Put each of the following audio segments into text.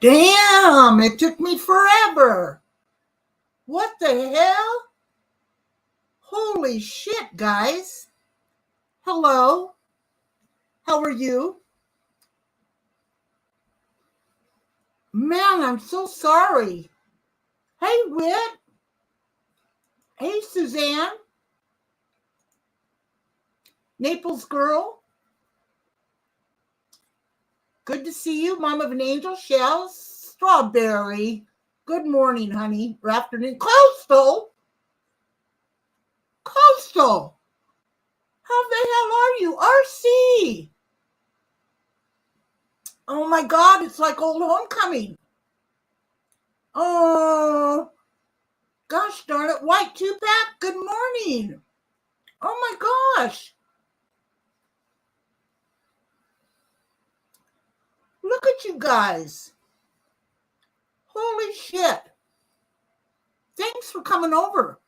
Damn, it took me forever. What the hell? Holy shit, guys. Hello. How are you? Man, I'm so sorry. Hey, Whit. Hey, Suzanne. Naples girl. Good to see you, Mom of an Angel. Shell. Strawberry. Good morning, honey. Or afternoon. Coastal. Coastal. How the hell are you? RC. Oh my God, it's like old homecoming. Oh, gosh darn it. White two-pack, good morning. Oh my gosh. Look at you guys. Holy shit. Thanks for coming over.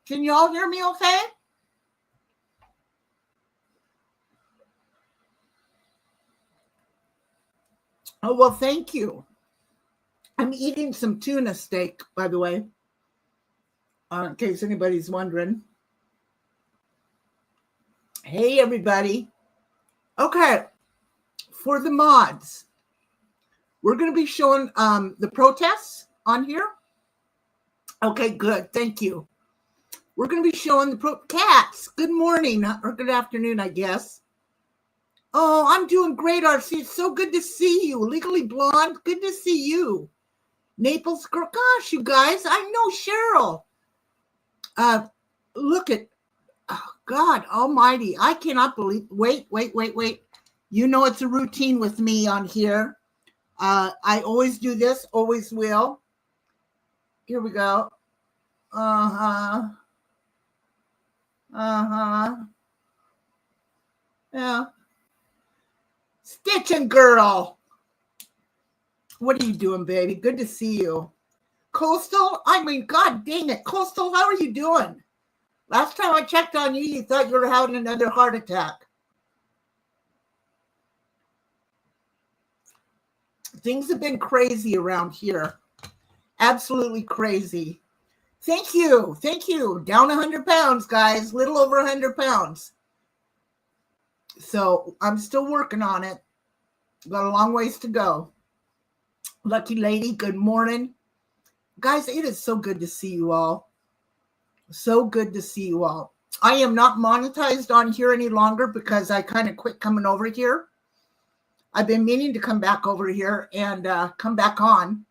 Can you all hear me okay? Oh, well, thank you. I'm eating some tuna steak, by the way, in case anybody's wondering. Hey, everybody. Okay, for the mods, we're going to be showing the protests on here. Okay, good. Thank you. We're going to be showing the cats. Good morning or good afternoon, I guess. Oh, I'm doing great, RC. It's so good to see you. Legally Blonde, good to see you. Naples girl. Gosh, you guys, I know Cheryl. Look at, oh, God almighty. I cannot believe, wait. You know it's a routine with me on here. I always do this, always will. Here we go. Uh-huh. Yeah. Stitching girl. What are you doing, baby? Good to see you. Coastal, I mean, God dang it. Coastal, how are you doing? Last time I checked on you, you thought you were having another heart attack. Things have been crazy around here. Absolutely crazy. Thank you. Down 100 pounds, guys. Little over 100 pounds. So I'm still working on it. Got a long ways to go. Lucky lady, good morning. Guys, it is so good to see you all. So good to see you all. I am not monetized on here any longer because I kind of quit coming over here. I've been meaning to come back over here and come back on.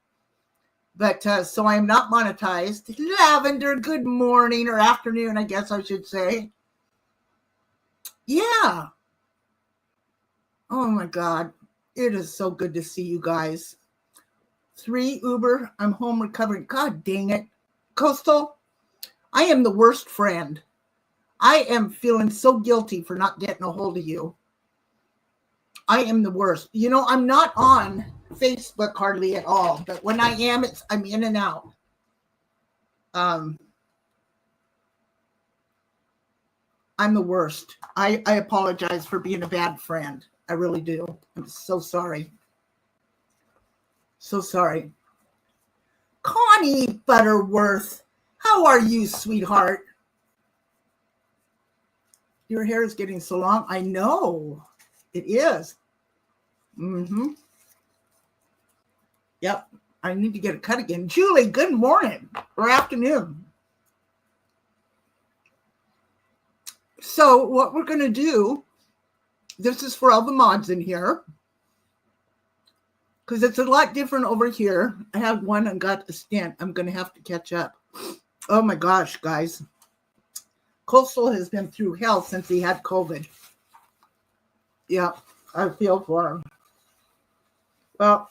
But so I am not monetized. Lavender, good morning or afternoon, I guess I should say. Yeah. Oh my God. It is so good to see you guys. 3 Uber. I'm home recovering. God dang it. Coastal, I am the worst friend. I am feeling so guilty for not getting a hold of you. I am the worst. You know, I'm not on Facebook hardly at all, but when I am, I'm in and out. I'm the worst. I apologize for being a bad friend. I really do. I'm so sorry. So sorry. Connie Butterworth, how are you, sweetheart? Your hair is getting so long. I know. It is. Mm-hmm. Yep. I need to get a cut again. Julie, good morning or afternoon. So what we're going to do, this is for all the mods in here, because it's a lot different over here. I have one and got a stint. I'm going to have to catch up. Oh my gosh, guys. Coastal has been through hell since he had COVID. Yeah, I feel for him. Well,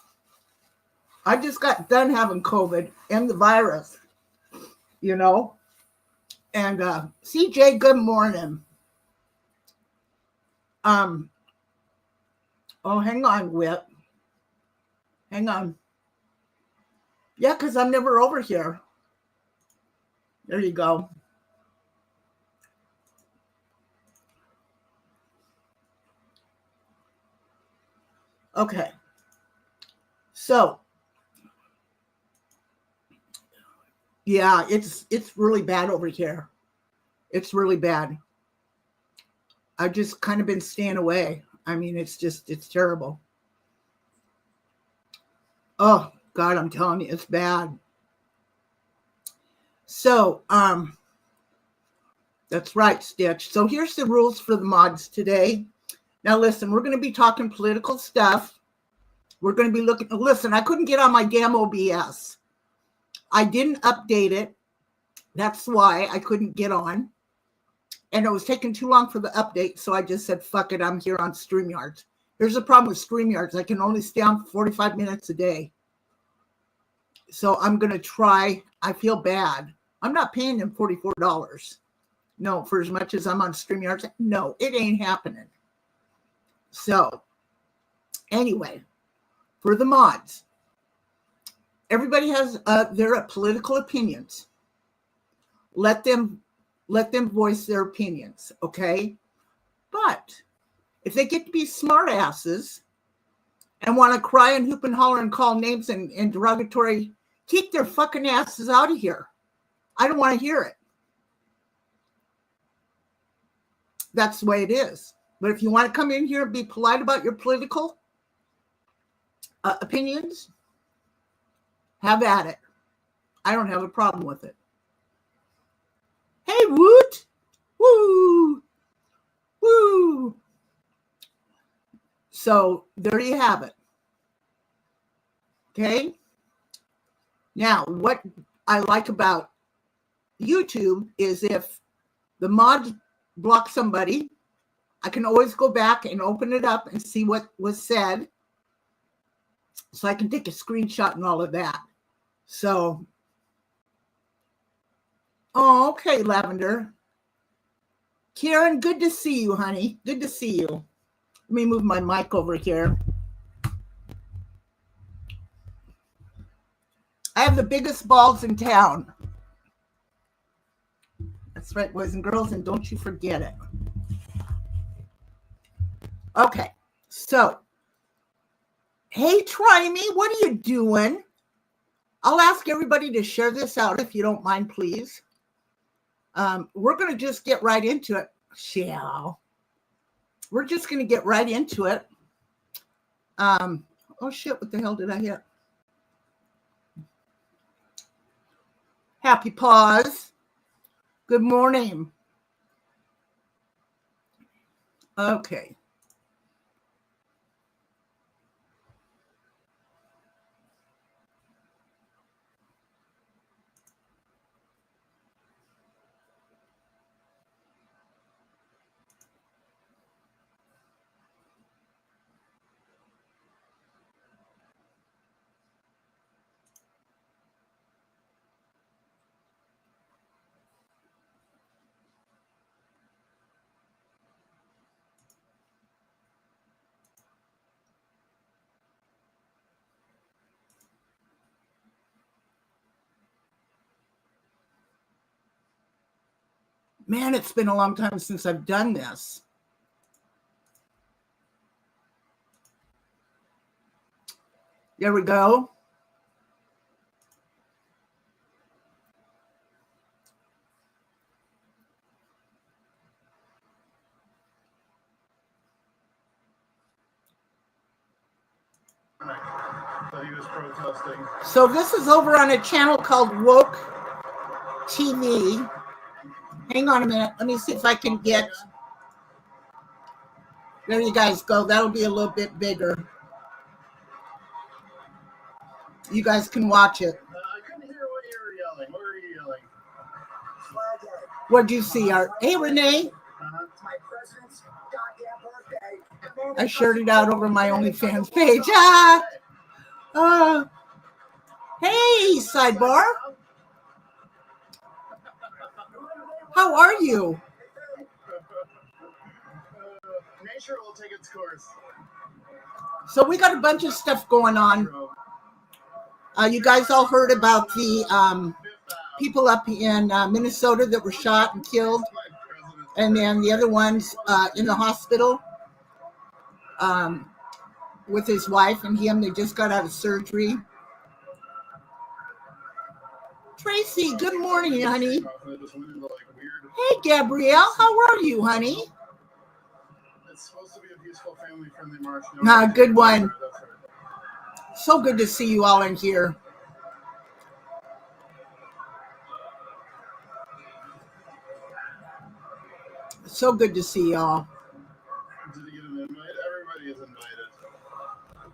I just got done having COVID and the virus, you know. And CJ, good morning. Oh, hang on, Whip. Hang on. Yeah, because I'm never over here. There you go. Okay. So, yeah, it's really bad over here. It's really bad. I've just kind of been staying away. I mean, it's terrible. Oh, God, I'm telling you, it's bad. So, that's right, Stitch. So here's the rules for the mods today. Now, listen, we're going to be talking political stuff. We're going to be looking. Listen, I couldn't get on my damn OBS. I didn't update it. That's why I couldn't get on. And it was taking too long for the update. So I just said, fuck it, I'm here on StreamYards. Here's the problem with StreamYards. I can only stay on for 45 minutes a day. So I'm going to try. I feel bad. I'm not paying them $44. No, for as much as I'm on StreamYards. No, it ain't happening. So anyway, for the mods, everybody has their political opinions. Let them voice their opinions, okay? But if they get to be smart asses and want to cry and hoop and holler and call names and derogatory, keep their fucking asses out of here. I don't want to hear it. That's the way it is. But if you want to come in here and be polite about your political opinions, have at it. I don't have a problem with it. Hey, Woot! Woo! Woo! So there you have it. Okay? Now, what I like about YouTube is if the mod blocks somebody, I can always go back and open it up and see what was said. So I can take a screenshot and all of that. So, oh, okay, Lavender. Karen, good to see you, honey. Good to see you. Let me move my mic over here. I have the biggest balls in town. That's right, boys and girls, and don't you forget it. Okay, so, hey, Try Me, what are you doing? I'll ask everybody to share this out if you don't mind, please. We're going to just get right into it. We're just going to get right into it. Oh, shit, what the hell did I hit? Happy pause. Good morning. Okay. Man, it's been a long time since I've done this. There we go. That he was protesting. So this is over on a channel called Woke TV. Hang on a minute. Let me see if I can get. There you guys go. That'll be a little bit bigger. You guys can watch it. I couldn't hear what you were yelling. What were you yelling? What do you see, Art? Hey, Renee. It's my president's goddamn birthday. I shared it out over my OnlyFans page. Hey, Sidebar. How are you? Nature will take its course. So we got a bunch of stuff going on. You guys all heard about the people up in Minnesota that were shot and killed, and then the other ones in the hospital. with his wife and him. They just got out of surgery. Tracy, good morning, honey. Hey, Gabrielle, how are you, honey? It's supposed to be a peaceful, family-friendly march. Good one. So good to see you all in here. So good to see y'all. Did you get an invite? Everybody is invited.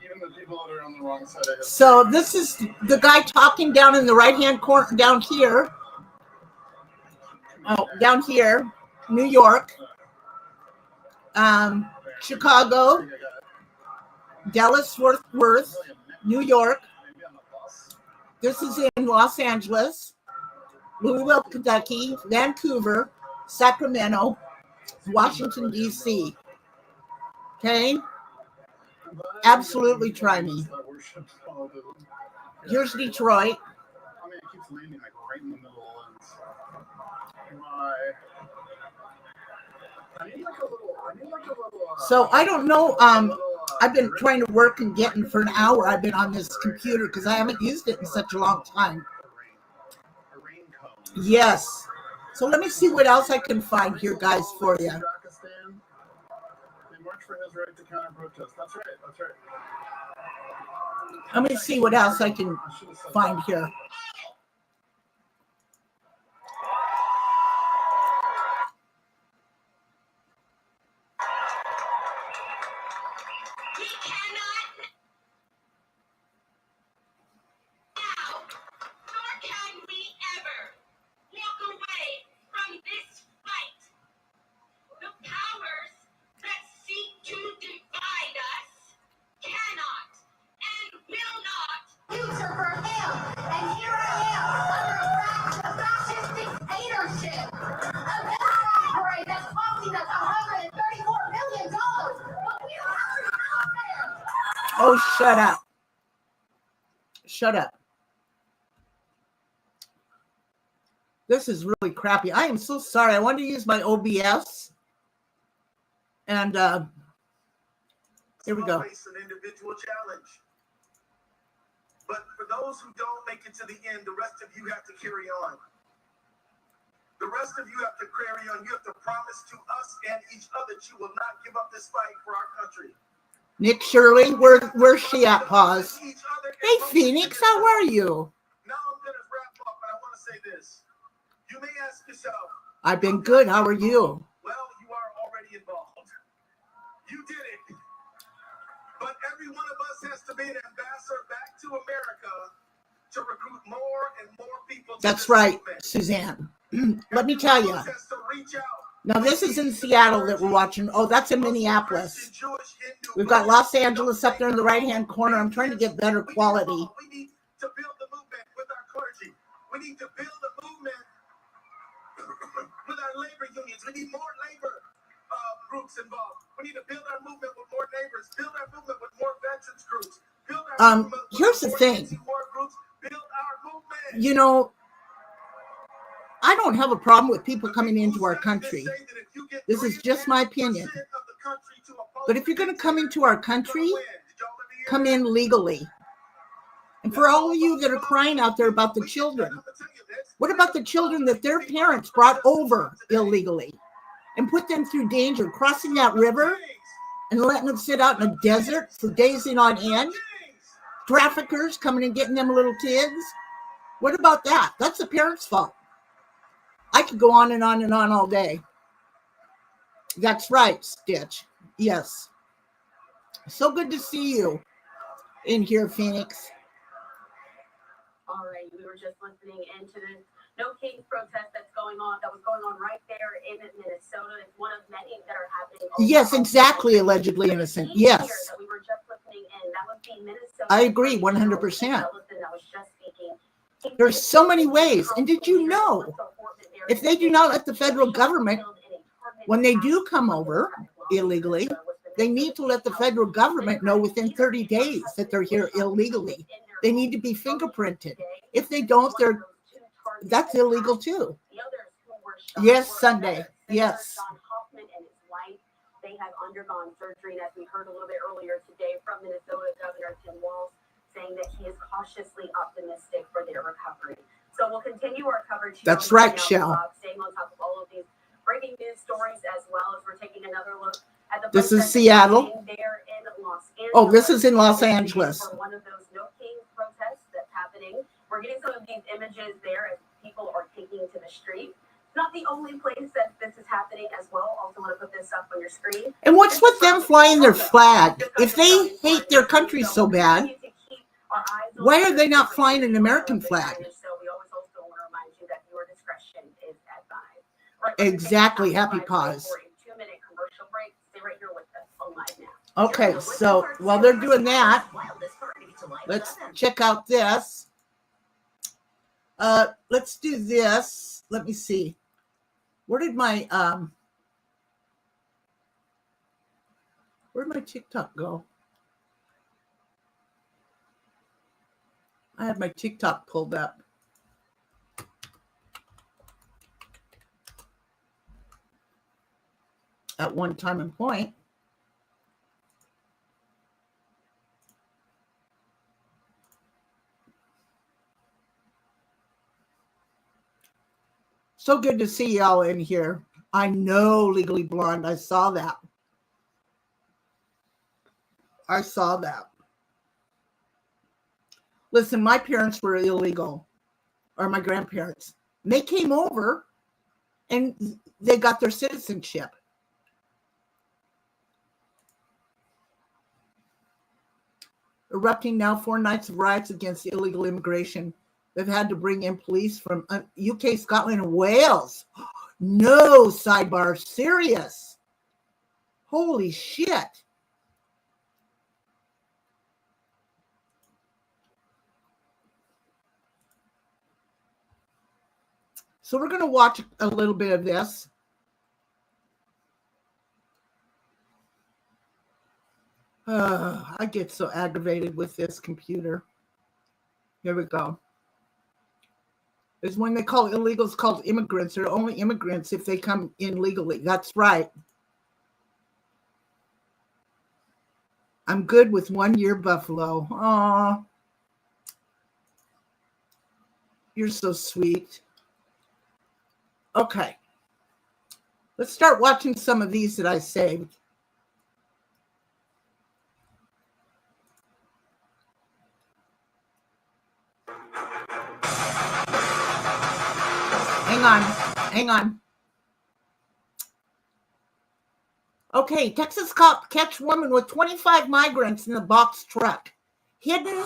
Even the people that are on the wrong side of history. So this is the guy talking down in the right-hand corner, down here. Oh, down here, New York, Chicago, Dallas, Fort Worth, New York. This is in Los Angeles, Louisville, Kentucky, Vancouver, Sacramento, Washington, D.C. Okay? Absolutely try me. Here's Detroit. I mean, it keeps landing like right in the middle of the lens. Why? I need like a little. So I don't know. I've been trying to work and getting for an hour. I've been on this computer because I haven't used it in such a long time. A rain cone. Yes. So let me see what else I can find here, guys, for you. Pakistan, they march for his right to counter protest. That's right. That's right. Let me see what else I can find here. Oh, shut up. Shut up. This is really crappy. I am so sorry. I wanted to use my OBS. And here we go. It's an individual challenge. But for those who don't make it to the end, the rest of you have to carry on. The rest of you have to carry on. You have to promise to us and each other that you will not give up this fight for our country. Nick Shirley, where's she at? Pause. Hey, Phoenix, how are you? Now I'm going to wrap up, and I want to say this. You may ask yourself. I've been good. How are you? Well, you are already involved. You did it. But every one of us has to be an ambassador back to America to recruit more and more people. That's right, Suzanne. Let me tell you. Now, this is in Seattle that we're watching. Oh, that's in Minneapolis. We've got Los Angeles up there in the right-hand corner. I'm trying to get better quality. We need to build the movement with our clergy. We need to build a movement with our labor unions. We need more labor groups involved. We need to build our movement with more neighbors. Build our movement with more veterans groups. Build our movement with here's the more thing. anti-war groups. Build our movement. You know, I don't have a problem with people coming into our country. This is just my opinion. But if you're going to come into our country, come in legally. And for all of you that are crying out there about the children, what about the children that their parents brought over illegally and put them through danger, crossing that river and letting them sit out in a desert for days on end? Traffickers coming and getting them little kids. What about that? That's the parents' fault. I could go on and on and on all day. That's right, Stitch. Yes. So good to see you in here, Phoenix. All right, we were just listening into the no case protest that was going on right there in Minnesota. It's one of many that are happening. Yes, exactly. Allegedly innocent. Yes. That we were just listening in. That was the Minnesota. I agree 100%. There's so many ways. And did you know, if they do not let the federal government, when they do come over illegally, they need to let the federal government know within 30 days that they're here illegally. They need to be fingerprinted. If they don't, that's illegal too. Yes, Sunday. Yes. they have undergone surgery. And as we heard a little bit earlier today from Minnesota Governor Tim Walz, saying that he is cautiously optimistic for their recovery. So we'll continue our coverage. That's right, Shell. Staying on top of all of these breaking news stories, as well as we're taking another look at the. This is Seattle. There in Los Angeles. Oh, this is in Los Angeles. For one of those No King protests that's happening. We're getting some of these images there as people are taking to the street. Not the only place that this is happening as well. Also want to put this up on your screen. And what's with them flying their flag? If they hate their country so bad, why are they not flying an American flag? So we always also want to remind you that your discretion is advised. Exactly. Happy pause. For a 2-minute commercial break. Stay right here with us on Live Now. Okay, so while they're doing that, let's check out this. Let's do this. Let me see. Where'd my TikTok go? I had my TikTok pulled up. At one time and point. So good to see y'all in here. I know Legally Blonde. I saw that. I saw that. Listen, my parents were illegal, or my grandparents. They came over and they got their citizenship. Erupting now 4 nights of riots against illegal immigration. They've had to bring in police from UK, Scotland, and Wales. No, sidebar, serious. Holy shit. So we're going to watch a little bit of this. I get so aggravated with this computer. Here we go. Is when they call illegals called immigrants. They're only immigrants if they come in legally. That's right. I'm good with 1 year Buffalo. Aw. You're so sweet. Okay. Let's start watching some of these that I saved. Hang on. Okay, Texas cop catch woman with 25 migrants in a box truck. Hidden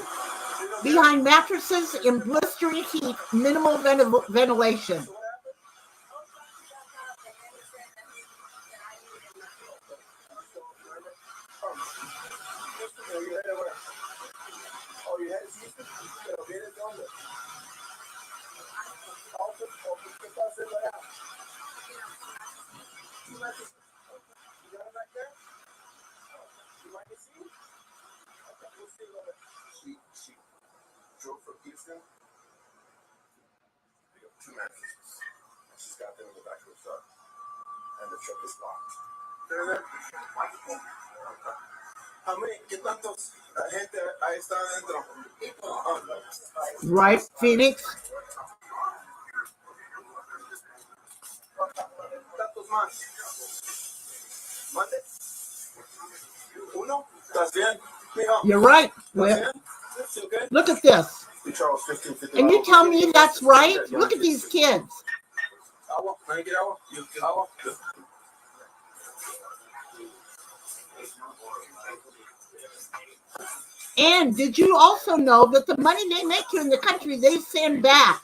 behind mattresses in blistering heat, minimal ventilation. She drove from Houston. We got 2 mattresses. And she's got them in the back of the truck. And the truck is locked. ¿Qué tantos gente ahí está adentro? Right, Phoenix? ¿Tantos más? ¿Mande? ¿Uno? ¿Estás bien? You're right. Look at this. And you tell me that's right? Look at these kids. And did you also know that the money they make here in the country, they send back?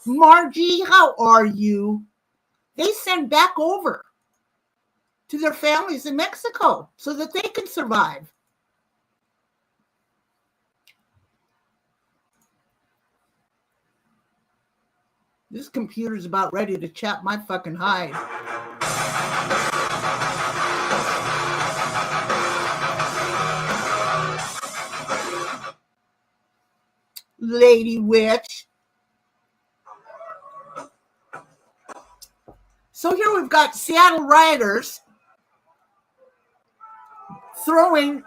Margie, how are you? They send back over to their families in Mexico so that they can survive. This computer's about ready to chap my fucking hide. Lady witch. So here we've got Seattle rioters throwing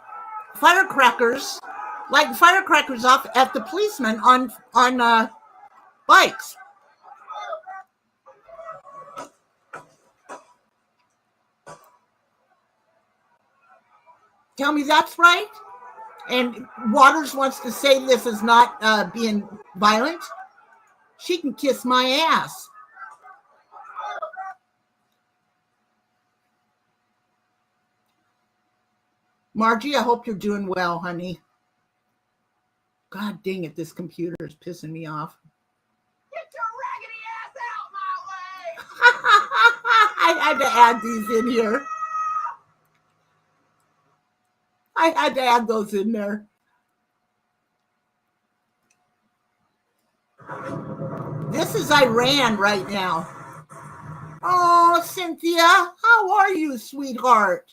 firecrackers, like firecrackers off at the policemen on bikes. Tell me that's right. And Waters wants to say this is not being violent. She can kiss my ass. Margie, I hope you're doing well, honey. God dang it, this computer is pissing me off. Get your raggedy ass out my way! I had to add these in here. I had to add those in there. This is Iran right now. Oh, Cynthia, how are you, sweetheart?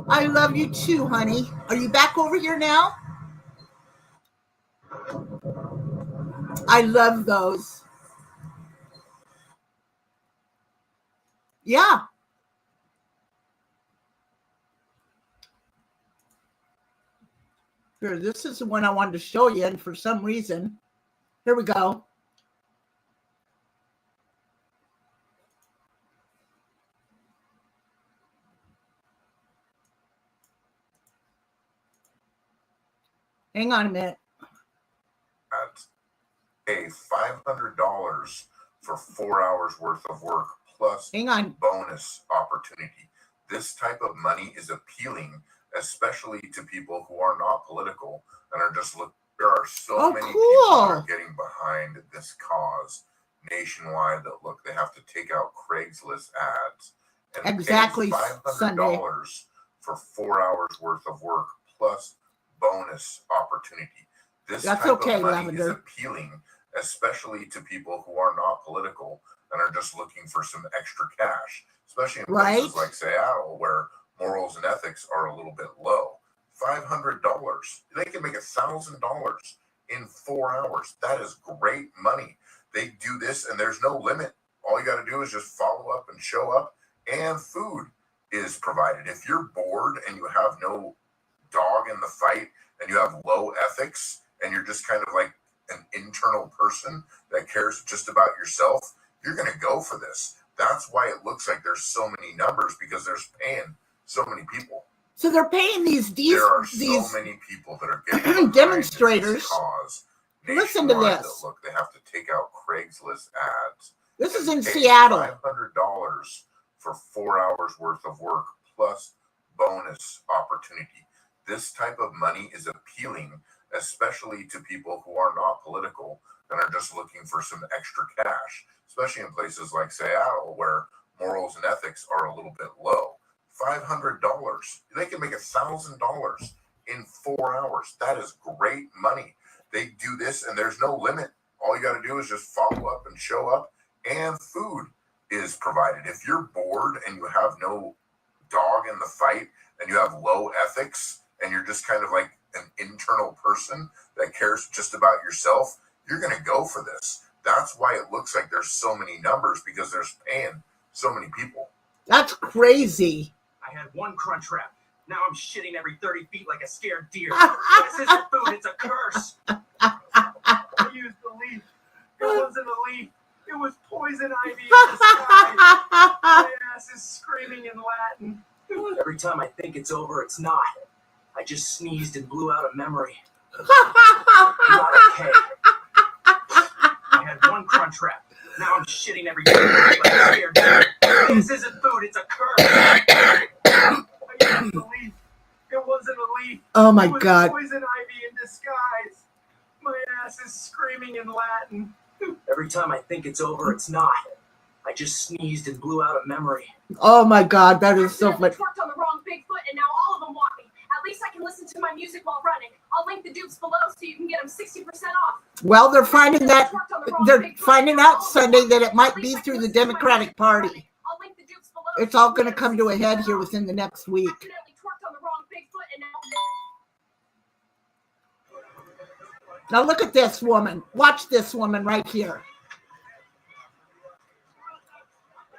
I love you too, honey. Are you back over here now? I love those. Yeah. Here, this is the one I wanted to show you, and for some reason, here we go. Hang on a minute. Pay $500 for 4 hours worth of work plus Hang on. bonus opportunity. This type of money is appealing, especially to people who are not political and are just looking. There are so many people that are getting behind this cause nationwide that look, they have to take out Craigslist ads and exactly pay $500 for 4 hours worth of work plus bonus opportunity. This That's type okay, of money Lavender. is appealing, especially to people who are not political and are just looking for some extra cash, especially in places like Seattle where morals and ethics are a little bit low. $500. They can make $1,000 in 4 hours. That is great money. They do this and there's no limit. All you got to do is just follow up and show up, and food is provided. If you're bored and you have no dog in the fight and you have low ethics and you're just kind of like an internal person that cares just about yourself, you're going to go for this. That's why it looks like there's so many numbers, because there's paying so many people. So they're paying these there are so many people that are getting demonstrators. Cause Listen to this. that look, they have to take out Craigslist ads. This is in Seattle. $500 for 4 hours worth of work plus bonus opportunity. This type of money is appealing, especially to people who are not political and are just looking for some extra cash, especially in places like Seattle where morals and ethics are a little bit low. $500. They can make $1,000 in 4 hours. That is great money. They do this and there's no limit. All you got to do is just follow up and show up, and food is provided. If you're bored and you have no dog in the fight and you have low ethics and you're just kind of like an internal person that cares just about yourself, you're going to go for this. That's why it looks like there's so many numbers, because there's paying so many people. That's crazy. I had one crunch wrap. Now I'm shitting every 30 feet like a scared deer. This isn't food, it's a curse. I used the leaf. It wasn't a leaf. It was poison ivy in the sky. My ass is screaming in Latin. Every time I think it's over, it's not. I just sneezed and blew out a memory. Not okay. I had one crunch wrap. Now I'm shitting every 30 feet like a scared deer. This isn't food, it's a curse. I used the leaf. It wasn't a leaf. Oh my it was God. Poison ivy in disguise. My ass is screaming in Latin. Every time I think it's over, it's not. I just sneezed and blew out a memory. Oh my God, that is so funny. Twerked on the wrong Bigfoot, and now all of them want me. At least I can listen to my music while running. I'll link the dupes below so you can get them 60% off. Well, they're finding out Sunday that it might be through the Democratic Party. I'll link the dupes below. It's all going to come to a head here within the next week. Accidentally twerked on the wrong Bigfoot, and Now look at this woman. Watch this woman right here.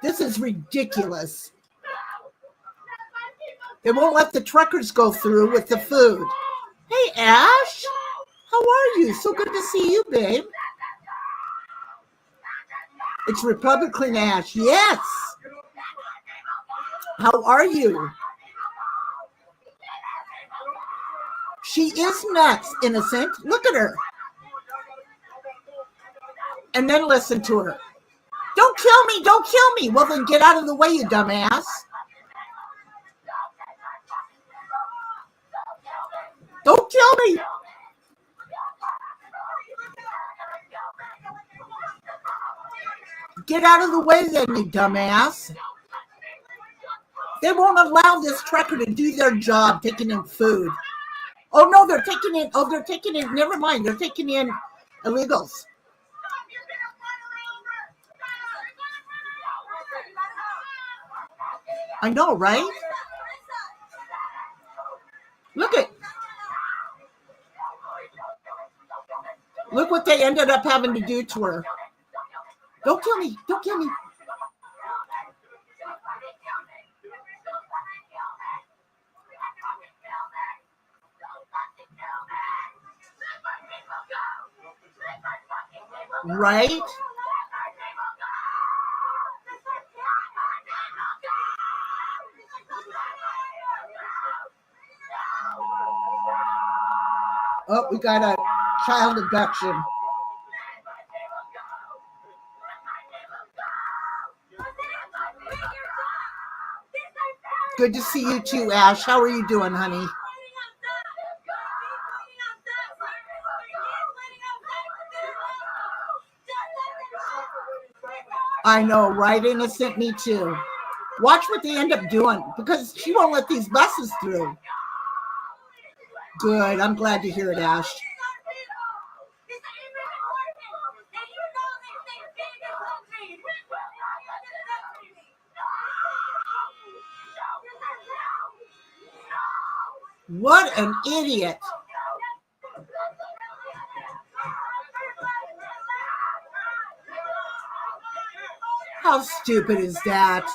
This is ridiculous. They won't let the truckers go through with the food. Hey, Ash. How are you? So good to see you, babe. It's Republican Ash. Yes. How are you? She is nuts, innocent. Look at her. And then listen to her. Don't kill me. Don't kill me. Well, then get out of the way, you dumbass. Don't kill me. Get out of the way then, you dumbass. They won't allow this trucker to do their job, taking in food. Oh, no, they're taking in. Oh, they're taking in. Never mind. They're taking in illegals. I know, right? Look at. Look what they ended up having to do to her. Don't kill me. Don't kill me. Right? Oh, we got a child abduction. Good to see you too, Ash. How are you doing, honey? I know, right, innocent? Me too. Watch what they end up doing, because she won't let these buses through. Good. I'm glad to hear it, Ash. What an idiot. How stupid is that?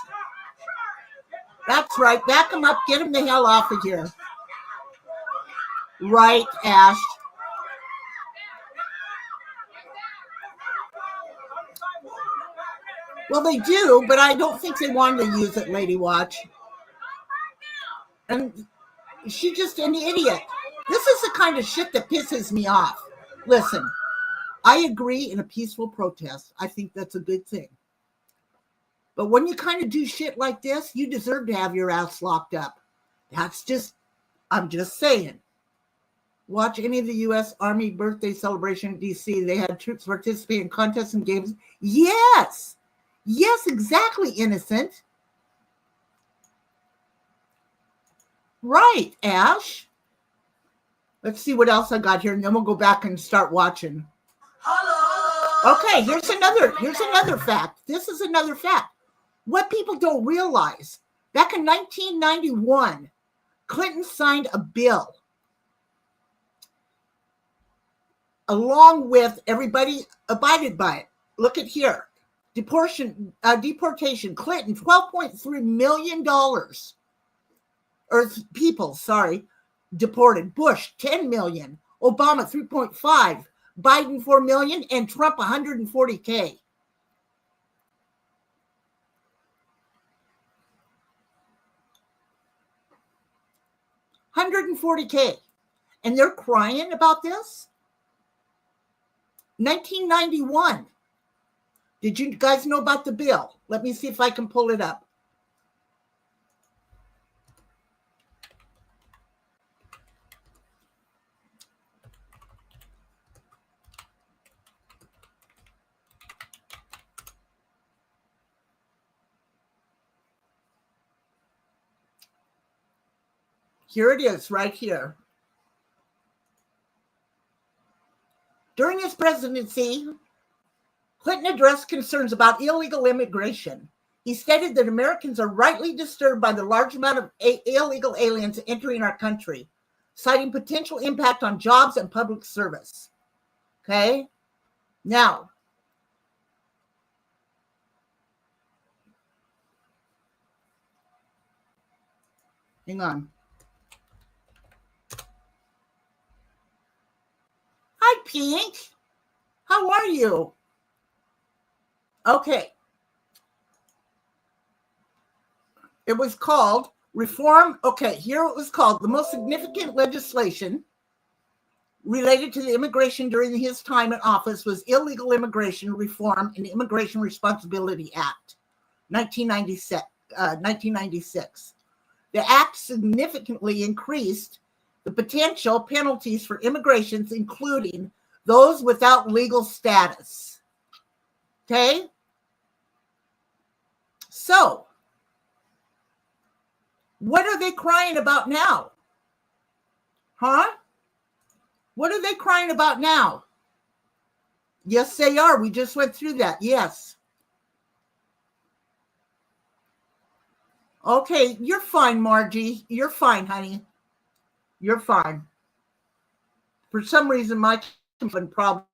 That's right. Back him up. Get him the hell off of here. Right, Ash. Well, they do, but I don't think they wanted to use it, Lady Watch. And she's just an idiot. This is the kind of shit that pisses me off. Listen, I agree in a peaceful protest. I think that's a good thing. But when you kind of do shit like this, you deserve to have your ass locked up. I'm just saying. Watch any of the U.S. Army birthday celebration in D.C. They had troops participate in contests and games. Yes. Yes, exactly, innocent. Right, Ash. Let's see what else I got here, and then we'll go back and start watching. Hello. Okay, here's another fact. This is another fact. What people don't realize, back in 1991, Clinton signed a bill along with everybody abided by it. Look at here. Deportation, Clinton, $12.3 million. Or people, deported. Bush, 10 million. Obama, 3.5. Biden, 4 million. And Trump, 140K. $140K. And they're crying about this? 1991. Did you guys know about the bill? Let me see if I can pull it up. Here it is, right here. During his presidency, Clinton addressed concerns about illegal immigration. He stated that Americans are rightly disturbed by the large amount of illegal aliens entering our country, citing potential impact on jobs and public service. Okay? Now, Hang on. Hi, Pink. How are you? Okay. It was called Reform. Okay, here it was called the most significant legislation related to the immigration during his time in office was Illegal Immigration Reform and Immigration Responsibility Act, 1996. The act significantly increased the potential penalties for immigrants, including those without legal status. Okay? So, what are they crying about now? Huh? What are they crying about now? Yes, they are. We just went through that. Yes. Okay, you're fine, Margie. You're fine, honey. You're fine. For some reason, my problem.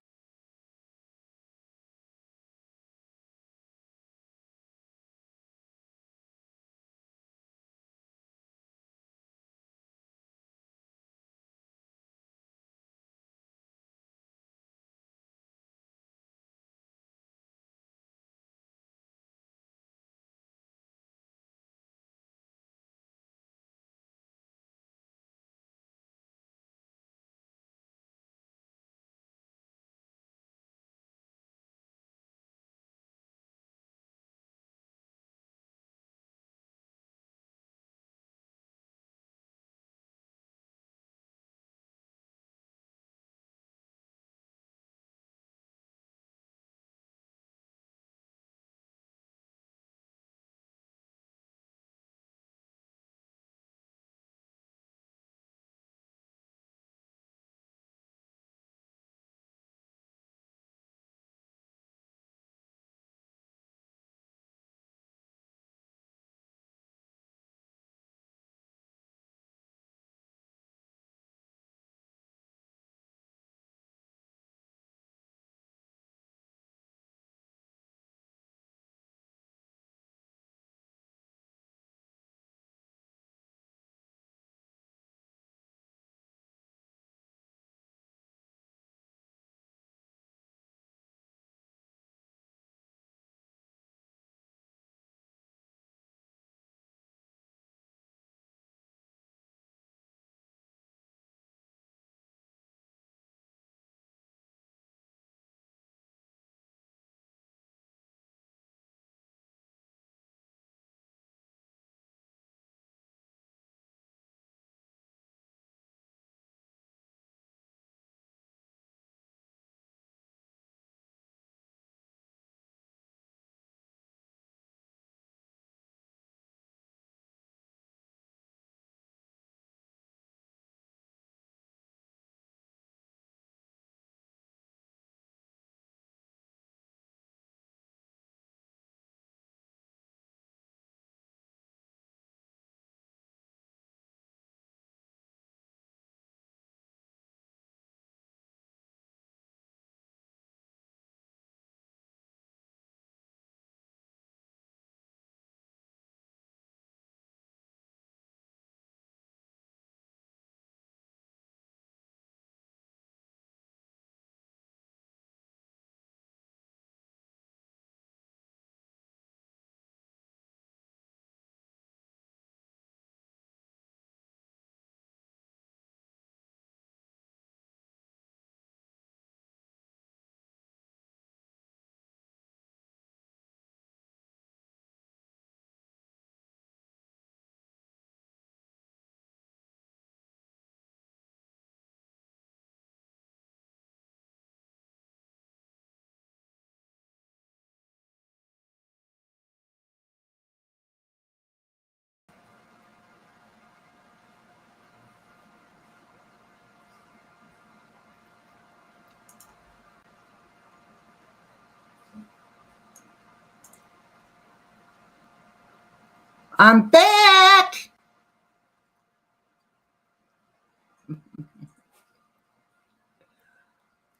I'm back.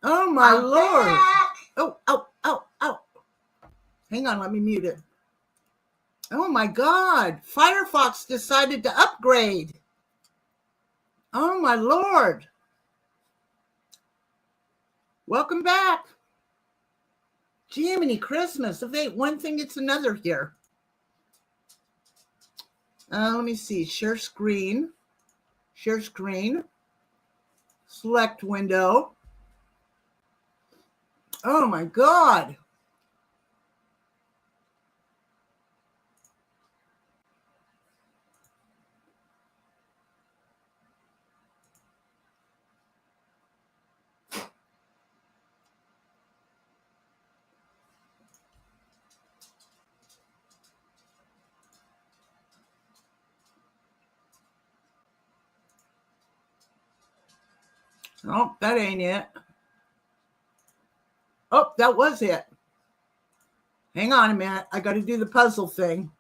Oh, my Lord. Back. Oh. Hang on, let me mute it. Oh my God. Firefox decided to upgrade. Oh my Lord. Welcome back. Jiminy Christmas. If they ain't one thing, it's another here. Let me see. Share screen. Share screen. Select window. Oh my God. Oh, that ain't it. Oh, that was it. Hang on a minute. I got to do the puzzle thing.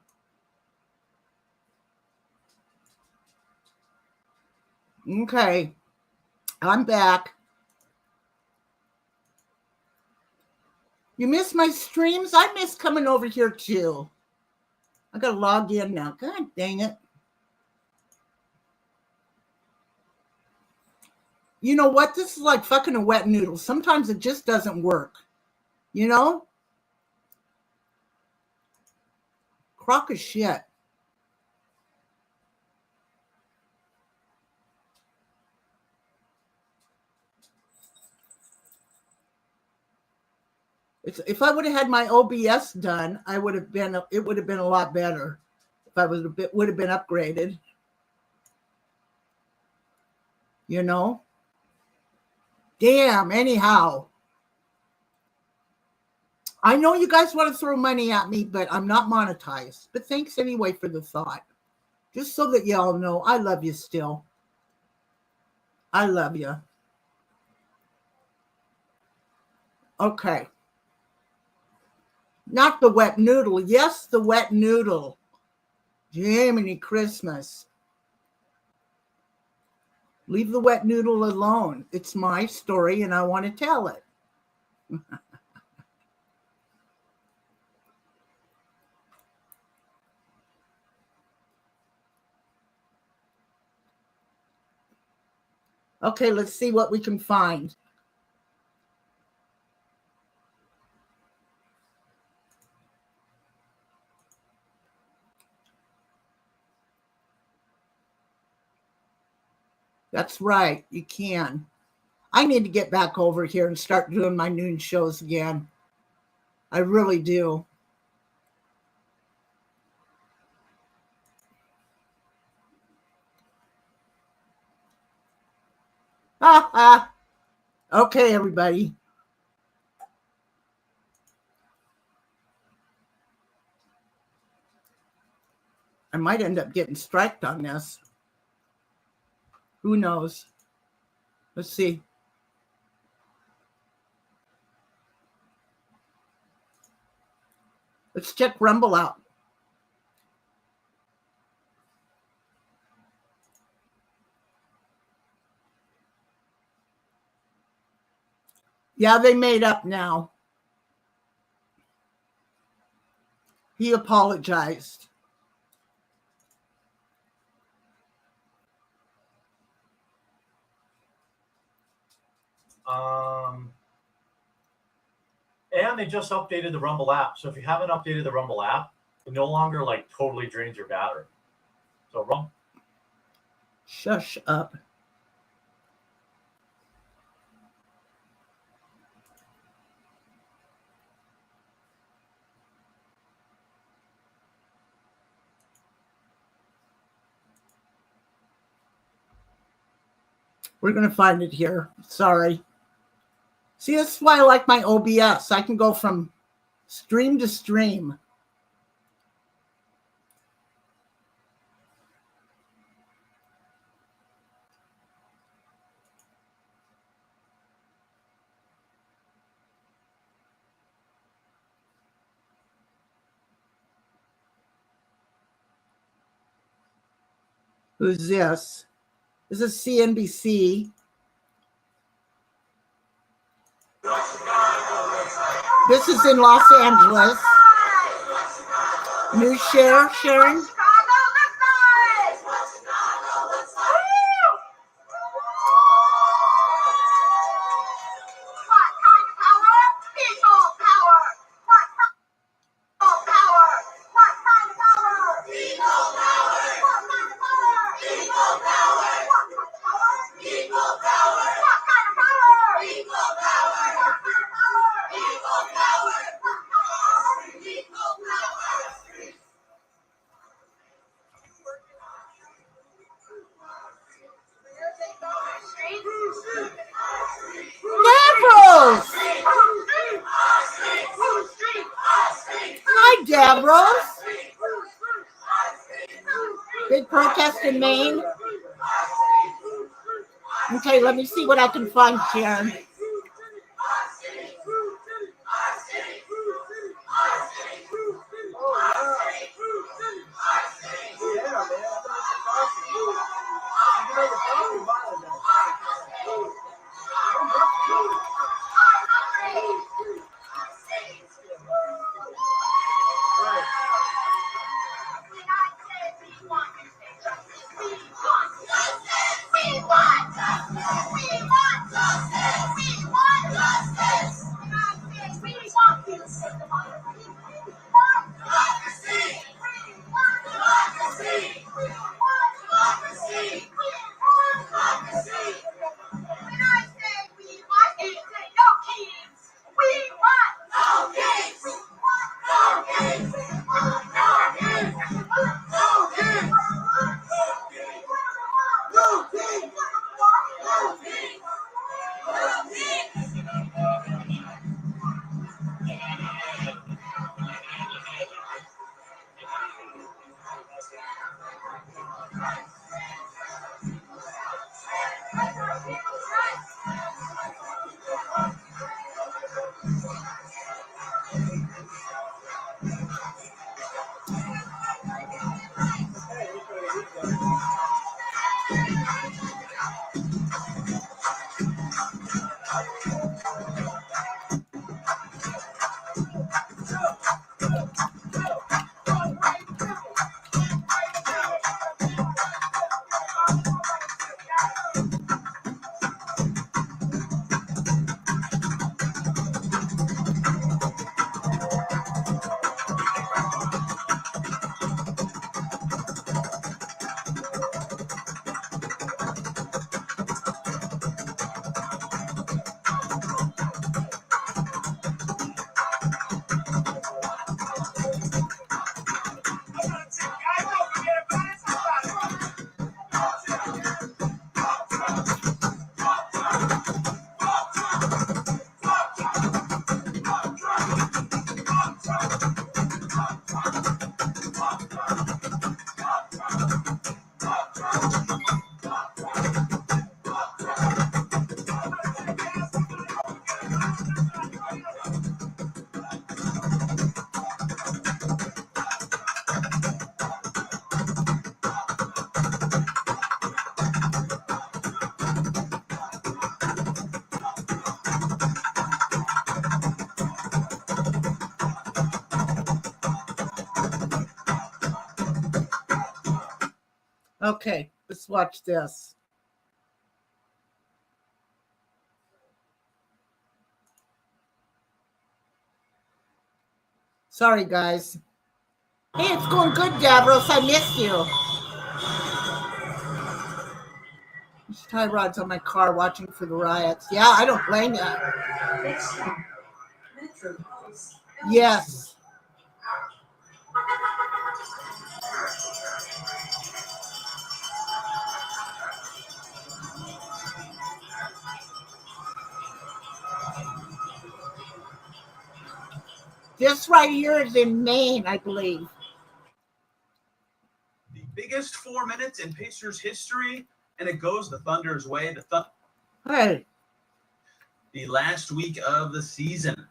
Okay. I'm back. You miss my streams? I miss coming over here too. I got to log in now. God dang it. You know what? This is like fucking a wet noodle. Sometimes it just doesn't work. You know? Crock of shit. If I would have had my OBS done, it would have been a lot would have been upgraded. You know? Damn, anyhow. I know you guys want to throw money at me, but I'm not monetized. But thanks anyway for the thought. Just so that y'all know, I love you still. I love you. Okay. Not the wet noodle. Yes, the wet noodle. Jiminy Christmas. Leave the wet noodle alone. It's my story and I want to tell it. Okay, let's see what we can find. That's right. You can. I need to get back over here and start doing my noon shows again. I really do. Okay, everybody. I might end up getting striked on this. Who knows? Let's see. Let's check Rumble out. Yeah, they made up now. He apologized. And they just updated the Rumble app. So if you haven't updated the Rumble app, it no longer like totally drains your battery. So Rumble. Shush up. We're going to find it here. Sorry. See, that's why I like my OBS. I can go from stream to stream. Who's this? This is CNBC. This is in Los Angeles. New share, sharing. Davros! Hi, Davros. Big protest in Maine. Okay, let me see what I can find, Sharon. Okay, let's watch this. Sorry, guys. Hey, it's going good, Davros. I missed you. Tyrod's on my car watching for the riots. Yeah, I don't blame you. Yes. This right here is in Maine, I believe. The biggest 4 minutes in Pacers history, and it goes the Thunder's way. Hey. The last week of the season.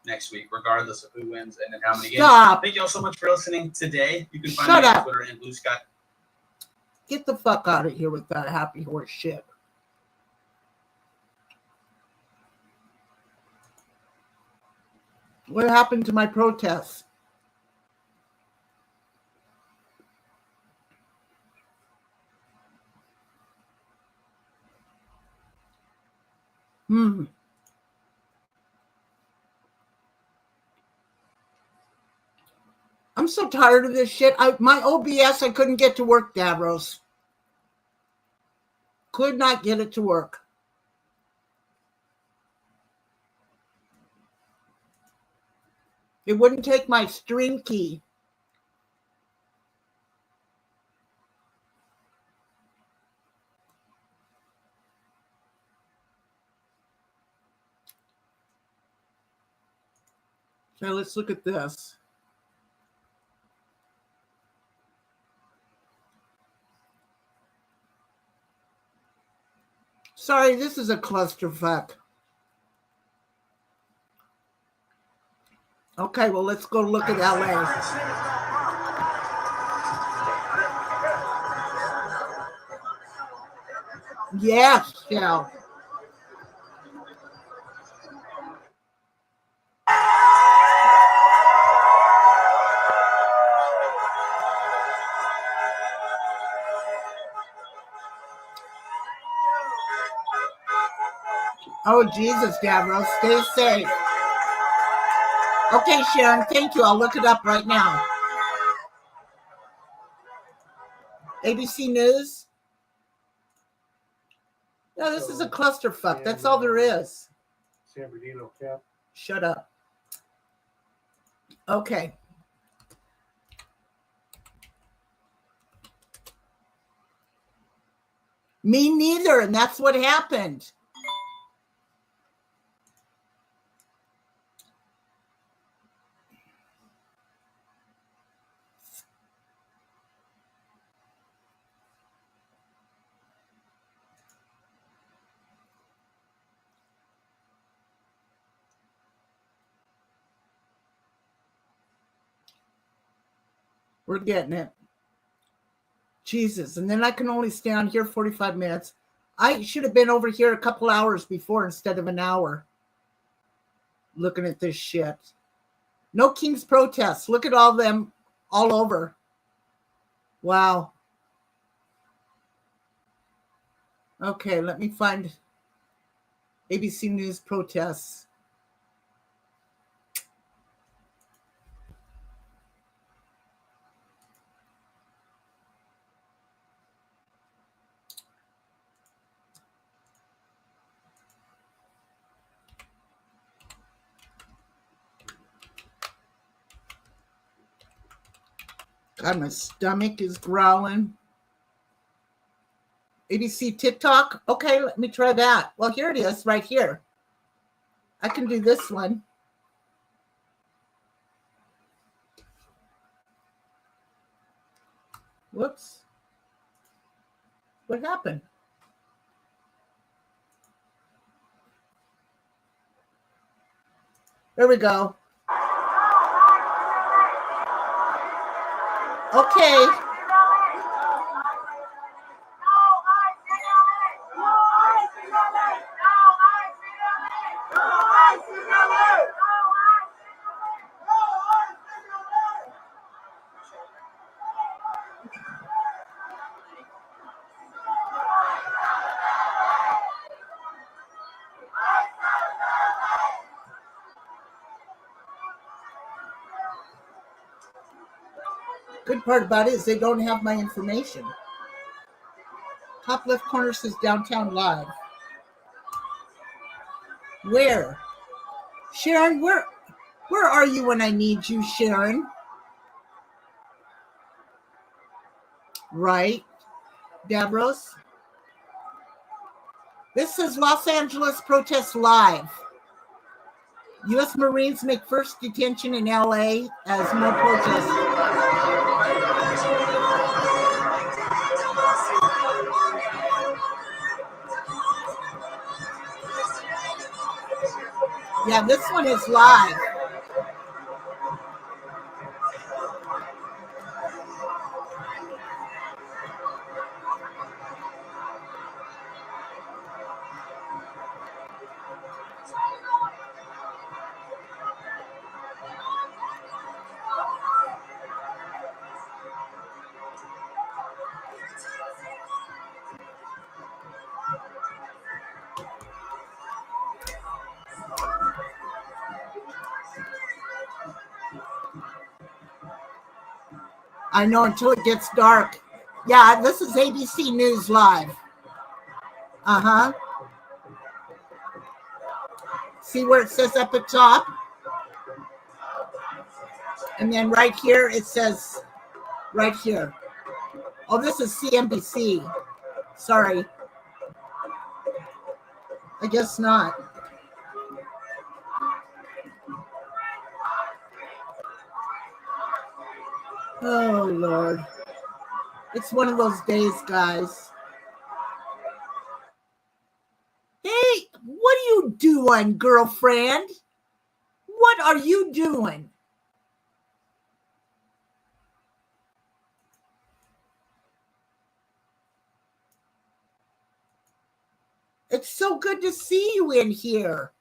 Next week, regardless of who wins and then how many Stop. games. Thank you all so much for listening today. You can find Shut me up. on Twitter and Blue Sky. Get the fuck out of here with that happy horse shit. What happened to my protests? I'm so tired of this shit. My OBS, I couldn't get to work, Davros. Could not get it to work. It wouldn't take my stream key. Okay, let's look at this. Sorry, this is a clusterfuck. Okay, well, let's go look at LA. Yes, Shell. Oh, Jesus, Davros, stay safe. Okay, Sharon, thank you. I'll look it up right now. ABC News? No, this is a clusterfuck. That's all there is. San Bernardino Cap. Shut up. Okay. Me neither, and that's what happened. We're getting it. Jesus, and then I can only stay on here 45 minutes. I should have been over here a couple hours before instead of an hour looking at this shit. No King's protests. Look at all them all over. Wow. Okay, let me find ABC News protests. God, my stomach is growling. ABC TikTok. Okay, let me try that. Well, here it is right here. I can do this one. Whoops. What happened? There we go. Okay. Good part about it is they don't have my information. Top left corner says downtown live. Where? Sharon, where are you when I need you, Sharon? Right. Davros? This says Los Angeles protests live. U.S. Marines make first detention in L.A. as more protests. Yeah, this one is live. I know, until it gets dark. Yeah, this is ABC News Live. Uh-huh. See where it says up at top? And then right here, it says, right here. Oh, this is CNBC. Sorry. I guess not. Oh, Lord. It's one of those days, guys. Hey, what are you doing, girlfriend? What are you doing? It's so good to see you in here.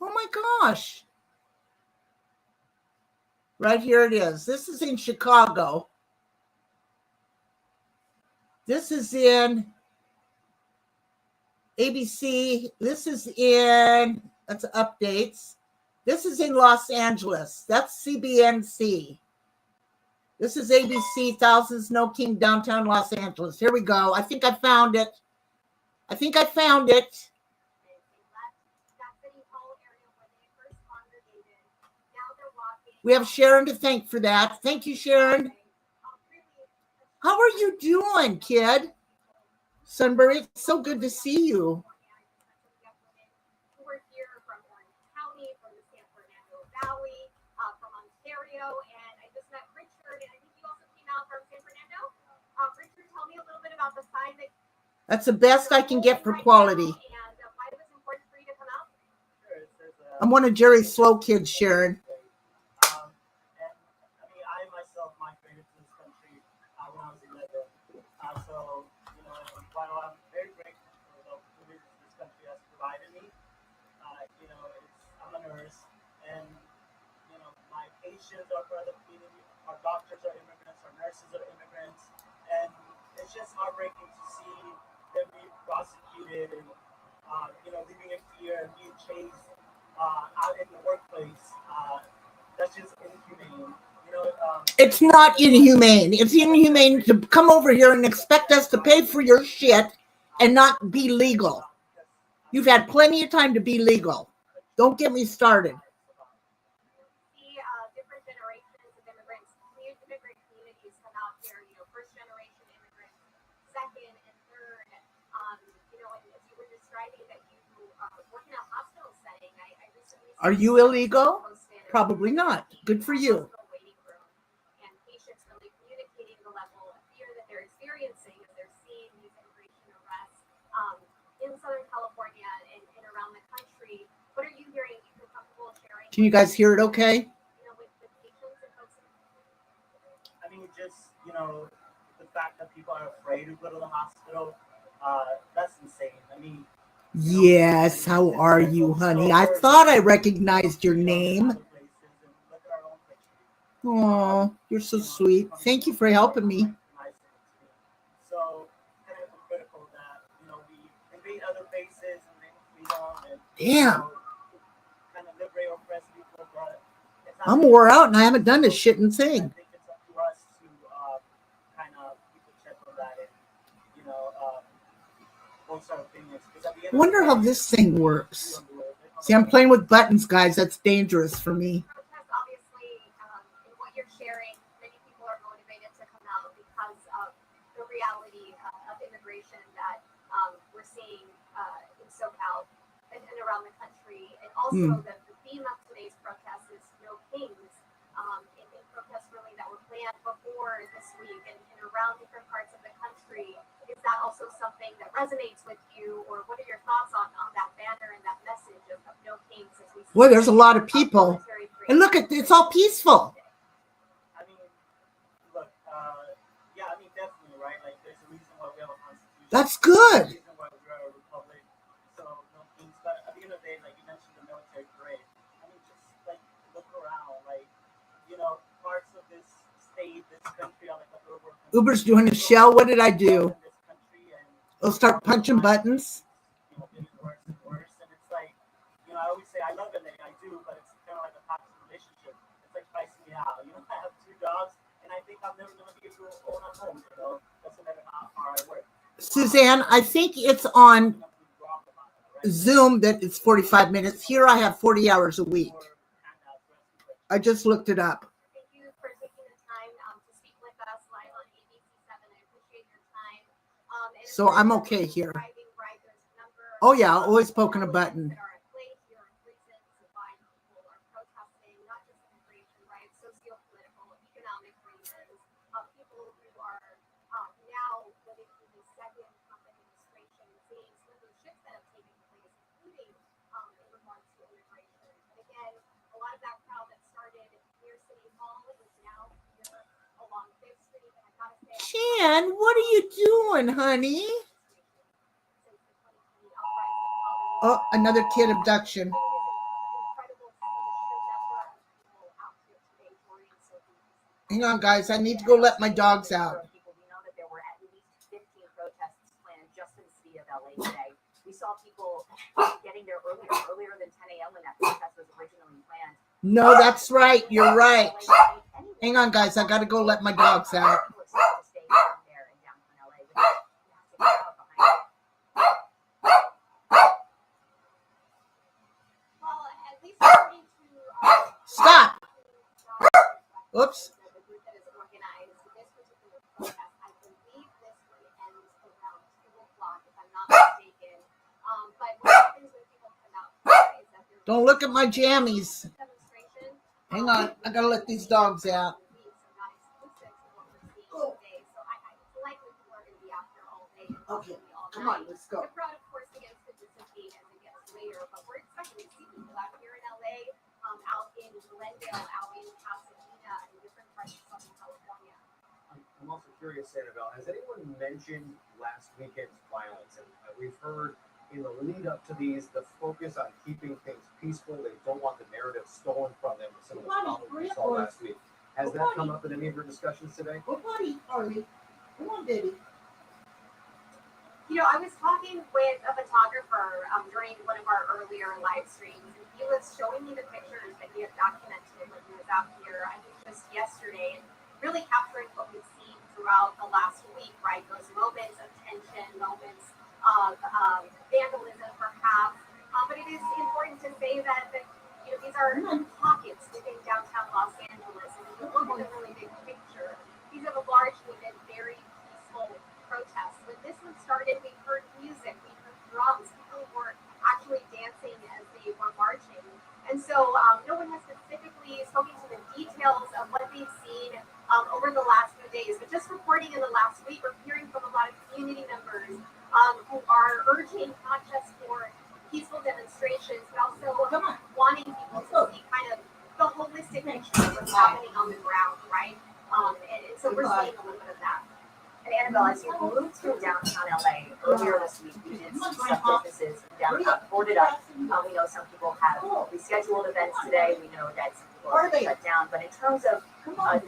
Oh my gosh. Right here it is. This is in Chicago. This is in ABC. This is in, that's updates. This is in Los Angeles. That's CBNC. This is ABC, Thousands No King, downtown Los Angeles. Here we go. I think I found it. We have Sharon to thank for that. Thank you, Sharon. How are you doing, kid? Sunbury, it's so good to see you. We're here from Orange County, from the San Fernando Valley, from Ontario, and I just met Richard, and I think you also came out from San Fernando. Richard, tell me a little bit about the sign that. That's the best I can get for quality. And why it was important for you to come out? I'm one of Jerry's slow kids, Sharon. I myself migrated to this country when I was 11. So, while I'm very grateful for the opportunities this country has provided me, I'm a nurse, and, my patients are for the community, our doctors are immigrants, our nurses are immigrants, and it's just heartbreaking to see them being prosecuted and, living in fear and being chased out in the workplace. That's just inhumane. It's not inhumane. It's inhumane to come over here and expect us to pay for your shit and not be legal. You've had plenty of time to be legal. Don't get me started. See different generations of immigrants, immigrant communities come out here, first generation immigrants, second and third. And as you were describing that you work in a hospital setting, I recently. Are you illegal? Probably not. Good for you. In Southern California and around the country, what are you hearing? You feel comfortable sharing? Can you guys hear it okay? With the patients and folks. I mean, just, the fact that people are afraid to go to the hospital, that's insane. I mean, yes, how are you, honey? I thought I recognized your name. Oh, you're so sweet. Thank you for helping me. So, kind of critical that, we invade other bases and then freedom and damn. Kind of liberate or oppress people, but I'm wore out and I haven't done this shit in thing. I think it's up to us to kind of keep a check on that and, voice our opinions. I wonder how this thing works. See, I'm playing with buttons, guys. That's dangerous for me. Obviously, in what you're sharing, many people are motivated to come out because of the reality of immigration that we're seeing in SoCal and around the country. And also the theme of today's protest is No Kings. In protests really that were planned before this week and around different parts of the country. Is that also something that resonates with you, or what are your thoughts on that banner and that message of No Kings? As we Boy, there's a lot of people. And look at it's all peaceful. I mean, look, definitely, right? Like, there's a reason why we have a constitution. That's good. There's a reason why we're a republic. So, No Kings. But at the end of the day, like you mentioned, the military parade. I mean, just like look around, like parts of this state, this country, are like a third world country. Uber's doing a shell. What did I do? I'll start punching buttons. Getting worse and worse, and it's like, I always say I love LA, I do, but it's kind of like a toxic relationship. It's like pricing me out. You know, I have 2 dogs, and I think I'm never going to be able to own a home. You know, doesn't matter how hard I work. Suzanne, I think it's on Nothing wrong about that, right? Zoom that it's 45 minutes. Here I have 40 hours a week. Or handouts, recipe. I just looked it up. Thank you for taking the time to speak with us live on ABC7. I appreciate your time. And So I'm okay here. driving, right, there's a number Oh yeah, of always poking a button. that are at play here and reasons why people are protesting, not just immigration, right, socio-political, economic reasons, people who are now living through the second Trump administration, seeing some of those shifts that have taken place, including in regards to immigration. And again, a lot of that crowd that started near City Hall is now here along Fifth Street. And I gotta say, Chan, what are you doing, honey? since the 2020 uprising, Oh, another kid abduction. it is incredible to see the sheer number of people out here today joining Sophie. Hang on, guys. I need to go let my dogs out. We know that there were at least 15 protests planned just in the city of LA today. We saw people getting there earlier than 10 a.m. when that protest was originally planned. No, that's right. You're right. Hang on, guys. I got to go let my dogs out. Well, at least according to Stop. Oops. the group that is organized this particular protest, I believe this one ends around 2 o'clock, if I'm not mistaken. But what happens when people come out here is that there's Don't look at my jammies. demonstration. Hang on. I got to let these dogs out. Not exclusive to what we're seeing today. So it's likely people are going to be out there all day. And Okay. probably all Come on. night. Let's go. The crowd, of course, begins to dissipate as it gets later, but we're expecting to see people out here in LA, out in Glendale, out in Pasadena, and different parts of Southern California. I'm also curious, Annabelle, has anyone mentioned last weekend's violence? And we've heard in the lead up to these, the focus on keeping things peaceful. They don't want the narrative stolen from them. Some of the problems we saw last week. Has that come up in any of your discussions today? Go buddy, Harley. Come on, baby. You know, I was talking with a photographer during one of our earlier live streams, and he was showing me the pictures that he had documented when he was out here, I think just yesterday, and really capturing what we've seen throughout the last week, right? Those moments of tension, moments of vandalism, perhaps. But it is important to say that you know, these are pockets within downtown Los Angeles, and if you look at the really big picture, these have largely been very peaceful protests. When this one started, we heard music, we heard drums, people were actually dancing as they were marching. And so no one has specifically spoken to the details of what they've seen over the last few days, but just reporting in the last week, we're hearing from a lot of community members who are urging not just for peaceful demonstrations, but also wanting people to see kind of the holistic picture of what's happening on the ground, right? And so we're seeing a little bit of that. And Annabelle, as you moved through downtown LA earlier this week, we did see some businesses in downtown boarded up. We know some people have rescheduled events today. We know that some people are shut down. But in terms of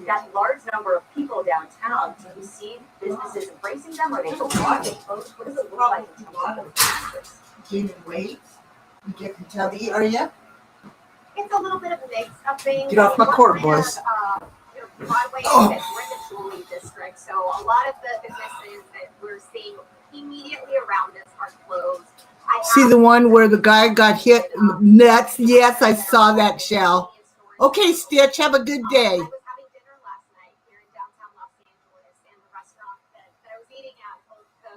that large number of people downtown, do you see businesses embracing them? Are they open? Are they closed? What does it look like in terms of those businesses? Gaining weight. You get chubby, are you? It's a little bit of a mix of things. Get off my court, We're kind boys. of, Broadway and we're in the Julie district, so a lot of the businesses that we're seeing immediately around us are closed. See the one where the guy got hit nuts? Yes, I saw that, Shell. Okay, Stitch, have a good day. I was having dinner last night here in downtown Los Angeles, and the restaurant that I was eating at,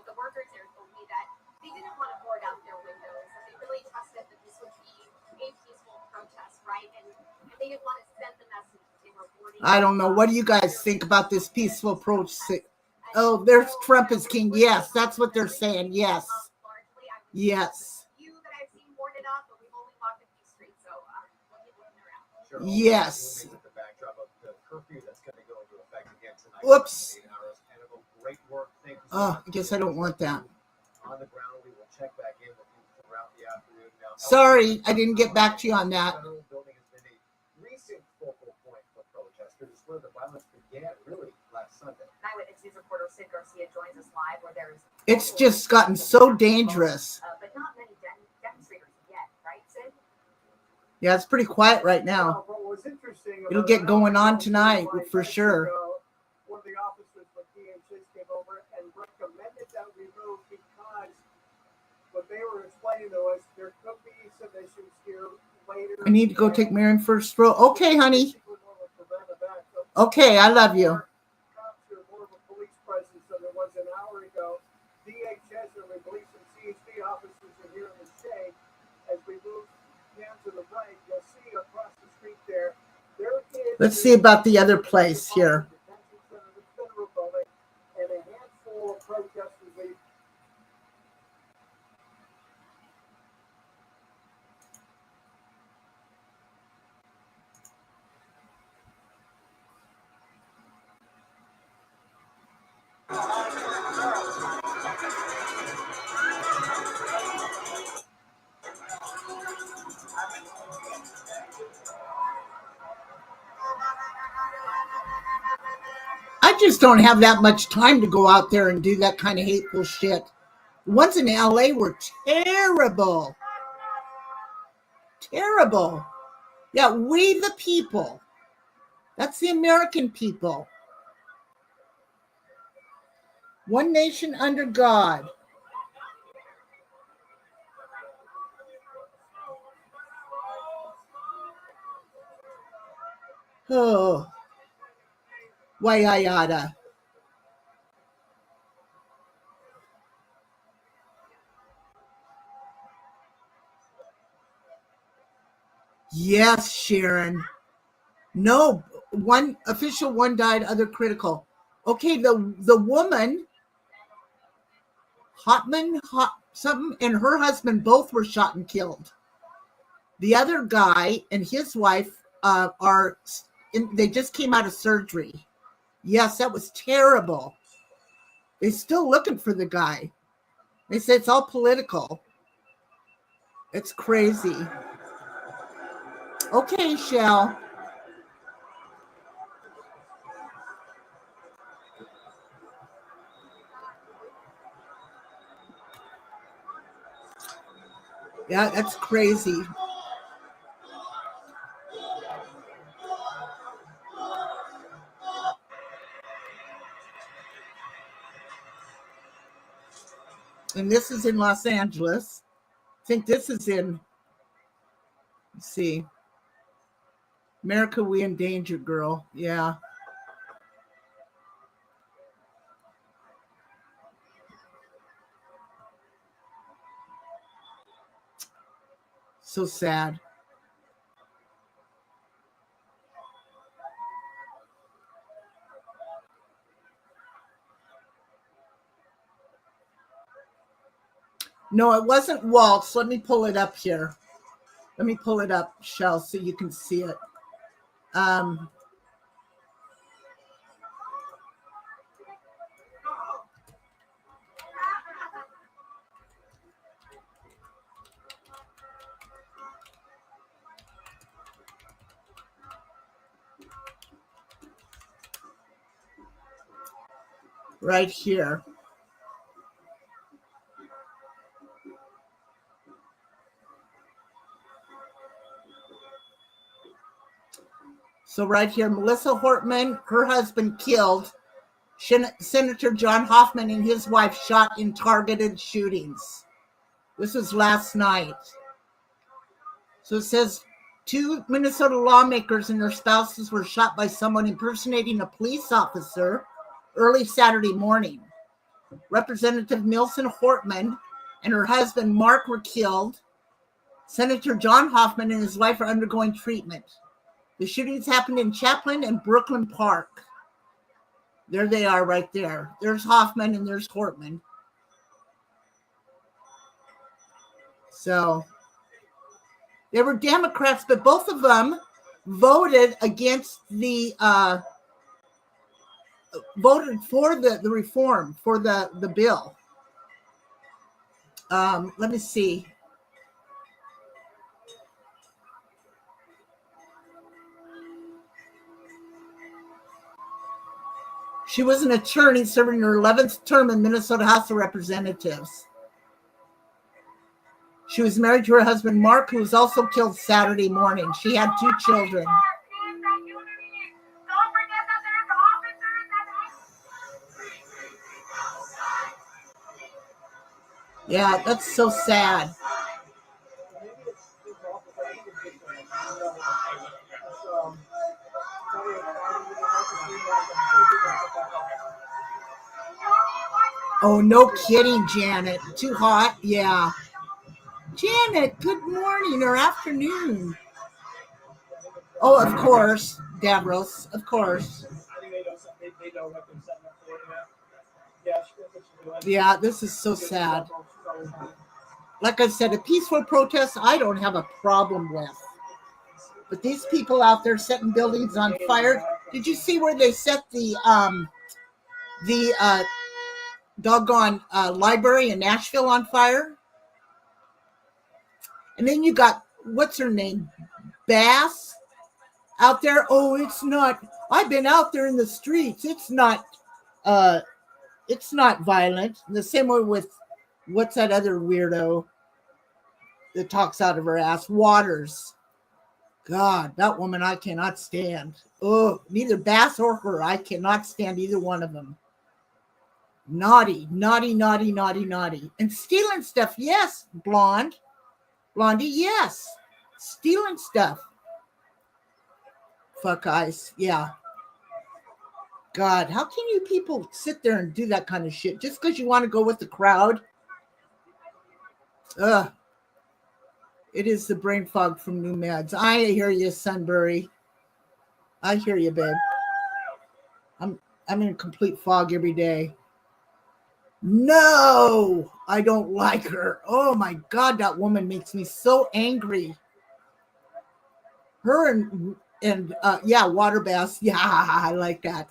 the workers there told me that they didn't want to board out their windows, and they really trusted that this would be a peaceful protest, right? And they didn't want to send the message that they were boarding. I don't know. What do you guys think about this peaceful protest? Oh, there's Trump is king. Yes, that's what they're saying. Yes. Yes. You that I've seen boarded up, but we've only walked a few streets, so we'll keep looking around. Sure. Yes. With the backdrop of the curfew that's going to go into effect again tonight. Whoops. 8 hours. Annabelle, great work. Thank you so Oh, much. I guess I don't want that. On the ground, we will check back in with you throughout the afternoon. Now, Sorry, I didn't get back to you on that. The federal building has been a recent focal point for protesters. It's where the violence began really last Sunday. Eyewitness News reporter Sid Garcia joins us live where there's It's just gotten so dangerous. but not many demonstrators yet, right, Sid? Yeah, it's pretty quiet right now. What was interesting It'll about get it, going on like tonight months for sure. ago, one of the officers with DHS came over and recommended that we move because what they were explaining to us, there could be some issues here later. I need to go take Marion for a stroll. Okay, honey. Okay, I love you. Cops are more of a police presence than there was an hour ago. DHS and the police and CHP officers are here in the shade. As we move down to the right, you'll see across the street there. Let's see about the other place here. And a handful of protesters leave. I just don't have that much time to go out there and do that kind of hateful shit. The ones in LA were terrible. Terrible. Yeah, we the people. That's the American people. One nation under God. Oh. Wayayada. Yes, Sharon. No, one official, one died, other critical. Okay, the woman, Hotman, something, and her husband both were shot and killed. The other guy and his wife they just came out of surgery. Yes, that was terrible. They're still looking for the guy. They say it's all political. It's crazy. Okay, Shell. Yeah, that's crazy. And this is in Los Angeles. I think this is in, let's see, America We Endanger Girl. Yeah. So sad. No, it wasn't Waltz. Let me pull it up here. Let me pull it up, Shell, so you can see it. Right here. So right here, Melissa Hortman, her husband killed. Senator John Hoffman and his wife shot in targeted shootings. This was last night. So it says 2 Minnesota lawmakers and their spouses were shot by someone impersonating a police officer early Saturday morning. Representative Milson Hortman and her husband Mark were killed. Senator John Hoffman and his wife are undergoing treatment. The shootings happened in Chaplin and Brooklyn Park. There they are right there. There's Hoffman and there's Hortman. So they were Democrats, but both of them voted against voted for the reform, for the bill. Let me see. She was an attorney serving her 11th term in Minnesota House of Representatives. She was married to her husband, Mark, who was also killed Saturday morning. She had 2 children. Yeah, that's so sad. Oh, no kidding, Janet. Too hot? Yeah. Janet, good morning or afternoon. Oh, of course, Davros, of course. I think they know what they're setting up for. Yeah, she knows what she's doing. Yeah, this is so sad. Like I said, a peaceful protest, I don't have a problem with. But these people out there setting buildings on fire. Did you see where they set the doggone library in Nashville on fire? And then you got, what's her name, Bass out there. Oh, it's not. I've been out there in the streets. It's not violent. The same way with, what's that other weirdo that talks out of her ass, Waters. God, that woman I cannot stand. Oh, neither Bass or her. I cannot stand either one of them. Naughty. And stealing stuff, yes, Blondie, yes. Stealing stuff. Fuck eyes, yeah. God, how can you people sit there and do that kind of shit just because you want to go with the crowd? Ugh. It is the brain fog from New Meds. I hear you, Sunbury. I hear you, babe. I'm in complete fog every day. No, I don't like her. Oh my God, that woman makes me so angry. Her and yeah, Water Bass. Yeah, I like that.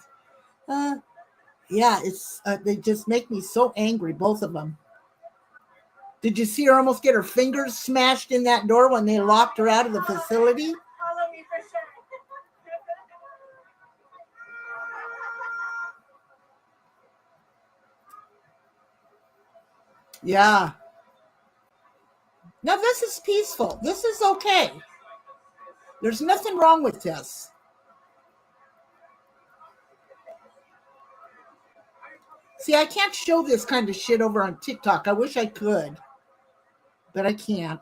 Yeah, it's they just make me so angry, both of them. Did you see her almost get her fingers smashed in that door when they locked her out of the facility? Yeah. Now this is peaceful. This is okay. There's nothing wrong with this. See, I can't show this kind of shit over on TikTok. I wish I could, but I can't.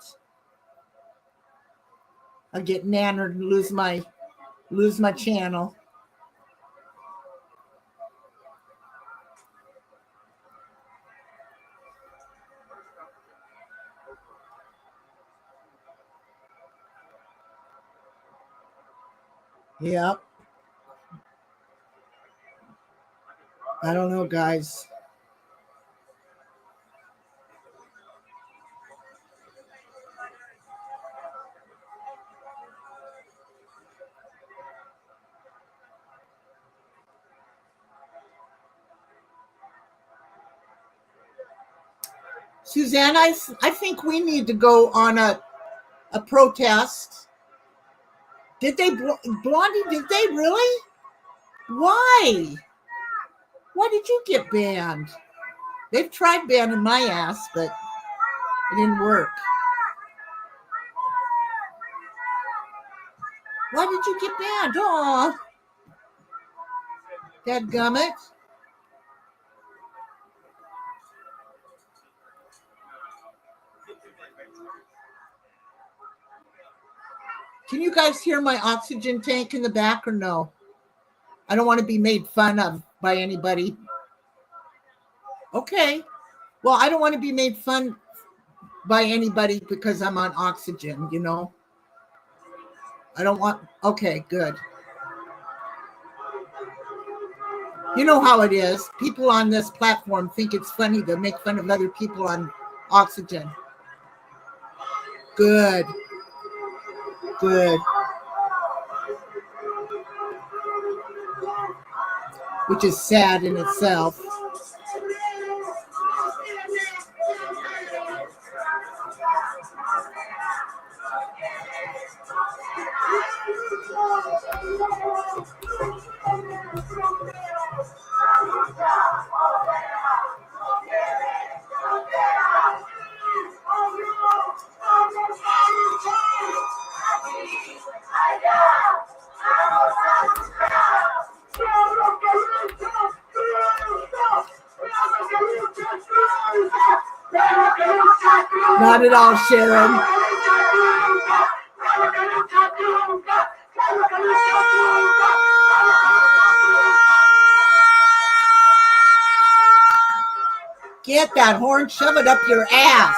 I get nannered and lose my channel. Yep. I don't know, guys. Suzanne, I think we need to go on a protest. Did they, Blondie, did they really? Why? Why did you get banned? They've tried banning my ass, but it didn't work. Why did you get banned? Aw. Dadgummit. Can you guys hear my oxygen tank in the back or no? I don't want to be made fun of by anybody. Okay. Well, I don't want to be made fun by anybody because I'm on oxygen, you know? I don't want... Okay, good. You know how it is. People on this platform think it's funny to make fun of other people on oxygen. Good. Good. Which is sad in itself. Not at all, Sharon. Get that horn, shove it up your ass.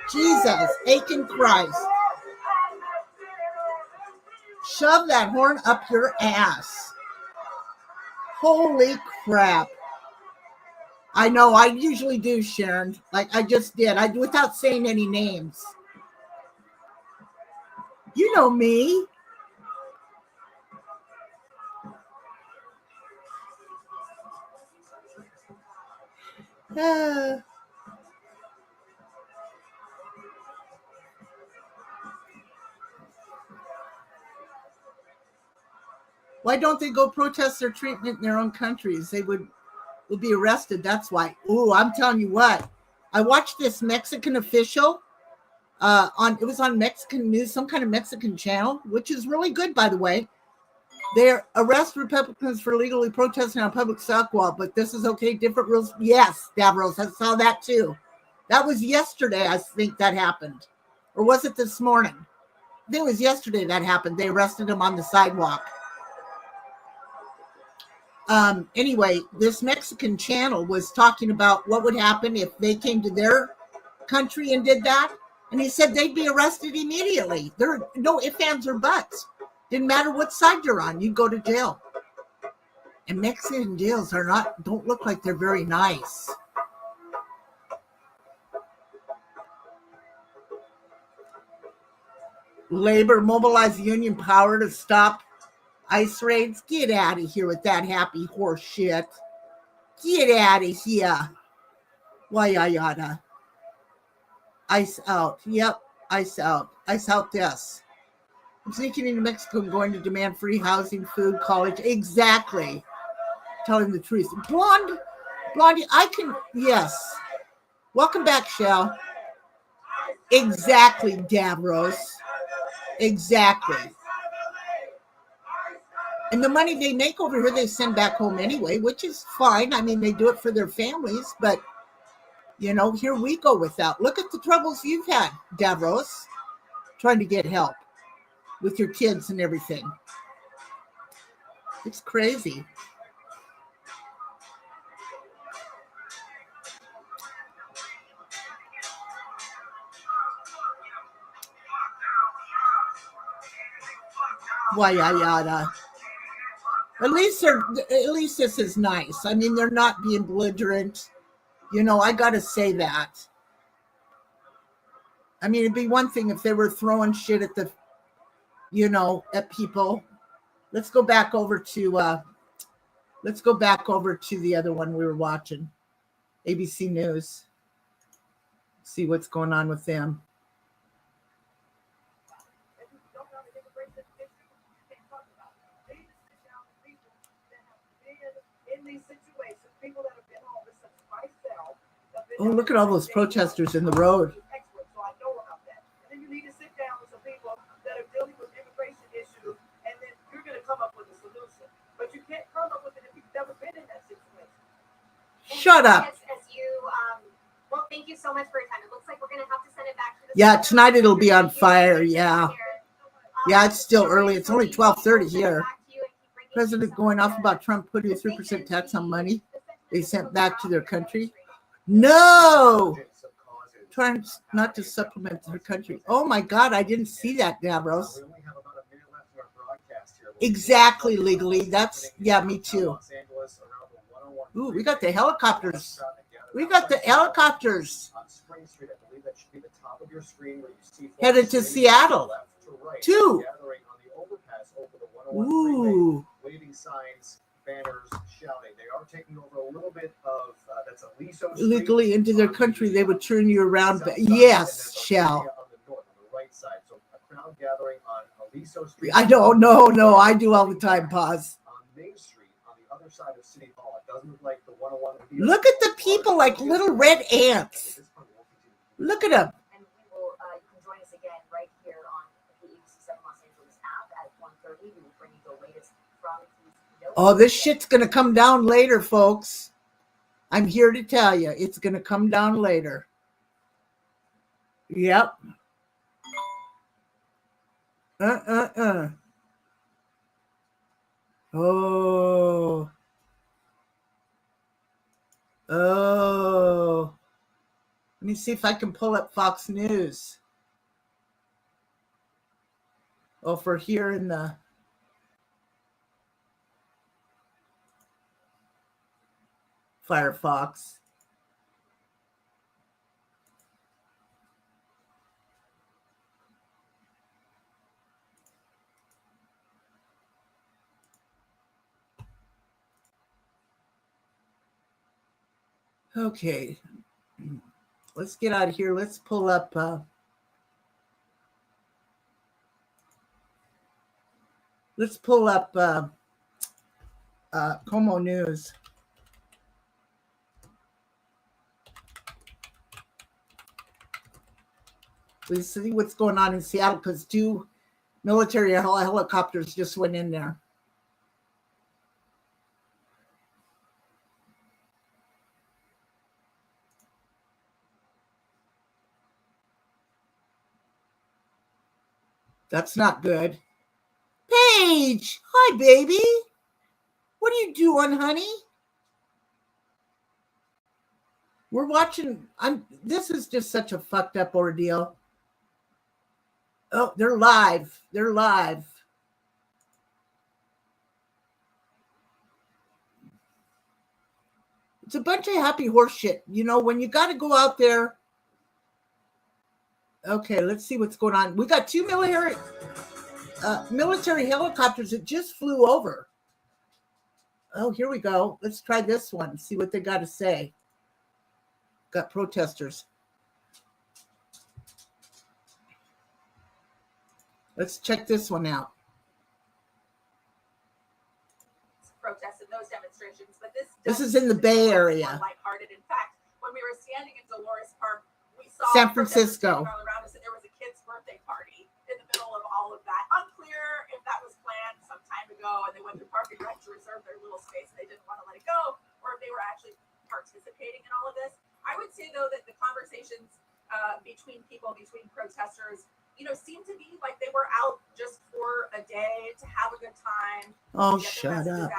Jesus, aching Christ. Shove that horn up your ass. Holy crap. I know, I usually do, Sharon. Like I just did. I without saying any names. You know me. Why don't they go protest their treatment in their own countries? They would be arrested. That's why. Ooh, I'm telling you what. I watched this Mexican official it was on Mexican news, some kind of Mexican channel, which is really good, by the way. They arrest Republicans for illegally protesting on public sidewalk, but this is okay. Different rules. Yes, Davros, I saw that too. That was yesterday, I think that happened. Or was it this morning? I think it was yesterday that happened. They arrested him on the sidewalk. Anyway, this Mexican channel was talking about what would happen if they came to their country and did that. And he said they'd be arrested immediately. There are no ifs, ands, or buts. Didn't matter what side you're on, you'd go to jail. And Mexican jails don't look like they're very nice. Labor mobilized union power to stop ICE raids. Get out of here with that happy horse shit. Get out of here. Why yada. ICE out. Yep, ICE out. ICE out this. I'm sneaking into Mexico and going to demand free housing, food, college. Exactly. Telling the truth. Blondie, yes. Welcome back, Shell. Exactly, Davros. Exactly. And the money they make over here, they send back home anyway, which is fine. I mean, they do it for their families, but, here we go with that. Look at the troubles you've had, Davros, trying to get help with your kids and everything. It's crazy. Why yada. At least this is nice. I mean, they're not being belligerent. I gotta say that. I mean, it'd be one thing if they were throwing shit at at people. Let's go back over to the other one we were watching, ABC News. See what's going on with them. Oh, look at all those protesters in the road. Shut up. Well, thank you so much for your time. It looks like we're going to have to send it back to the tonight it'll be on fire. Yeah, it's still early. It's only 12:30 here. President going off about Trump putting a 3% tax on money they sent back to their country. No! Trying not to supplement their country. Oh my God, I didn't see that, Davros. Exactly, legally. Me too. Ooh, we got the helicopters. Headed to Seattle. Two. Ooh. Waving signs, banners, shouting. They are taking over a little bit of that's Aliso Street. Illegally into their country, they would turn you around. Yes, Shell. On the right side. So a crowd gathering on Aliso Street. I don't know. No, I do all the time. Pause. On Main Street, on the other side of City Hall. It doesn't look like the 101. Look at the people like little red ants. Look at them. And we will, you can join us again right here on the ABC7 Los Angeles app at 1:30. We will bring you the latest from these. Oh, this shit's going to come down later, folks. I'm here to tell you, it's going to come down later. Yep. Oh. Oh. Let me see if I can pull up Fox News. Oh, for here in the Firefox. Okay. Let's get out of here. Let's pull up Como News. We see what's going on in Seattle because 2 military helicopters just went in there. That's not good. Paige! Hi, baby. What are you doing, honey? We're watching. This is just such a fucked up ordeal. Oh, they're live. They're live. It's a bunch of happy horse shit. You know, when you got to go out there. Okay, let's see what's going on. We got 2 military helicopters that just flew over. Oh, here we go. Let's try this one. See what they got to say. Got protesters. Let's check this one out. Protests and those demonstrations, but this is in the Bay Area. Lighthearted. In fact, when we were standing in Dolores Park, we saw San Francisco. All around us, and there was a kid's birthday party in the middle of all of that. Unclear if that was planned some time ago, and they went through Park and Rec to reserve their little space, and they didn't want to let it go, or if they were actually participating in all of this. I would say, though, that the conversations between protesters, seem to be like they were out just for a day to have a good time. Oh, shut up.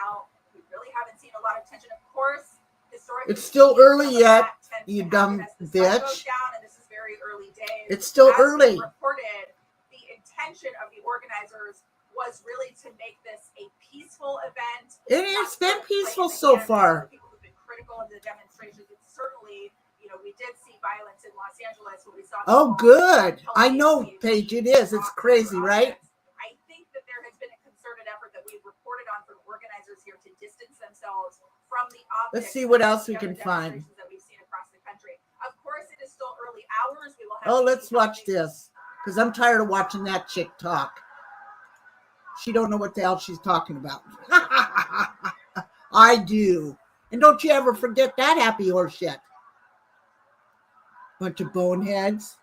We really haven't seen a lot of tension. Of course, historically, it's still early yet, you dumb bitch. Down, and this is very early days. It's still early. Reported, the intention of the organizers was really to make this a peaceful event. It's been peaceful so far. People who've been critical of the demonstrations, and certainly, we did see violence in Los Angeles when we saw. Oh, good. I know, Paige, it is. It's crazy, right? I think that there has been a concerted effort that we've reported on from organizers here to distance themselves from the optics. Let's see what else we can find. That we've seen across the country. Of course, it is still early hours. We will have. Oh, let's watch this because I'm tired of watching that chick talk. She don't know what the hell she's talking about. I do. And don't you ever forget that happy horse shit. Bunch of boneheads.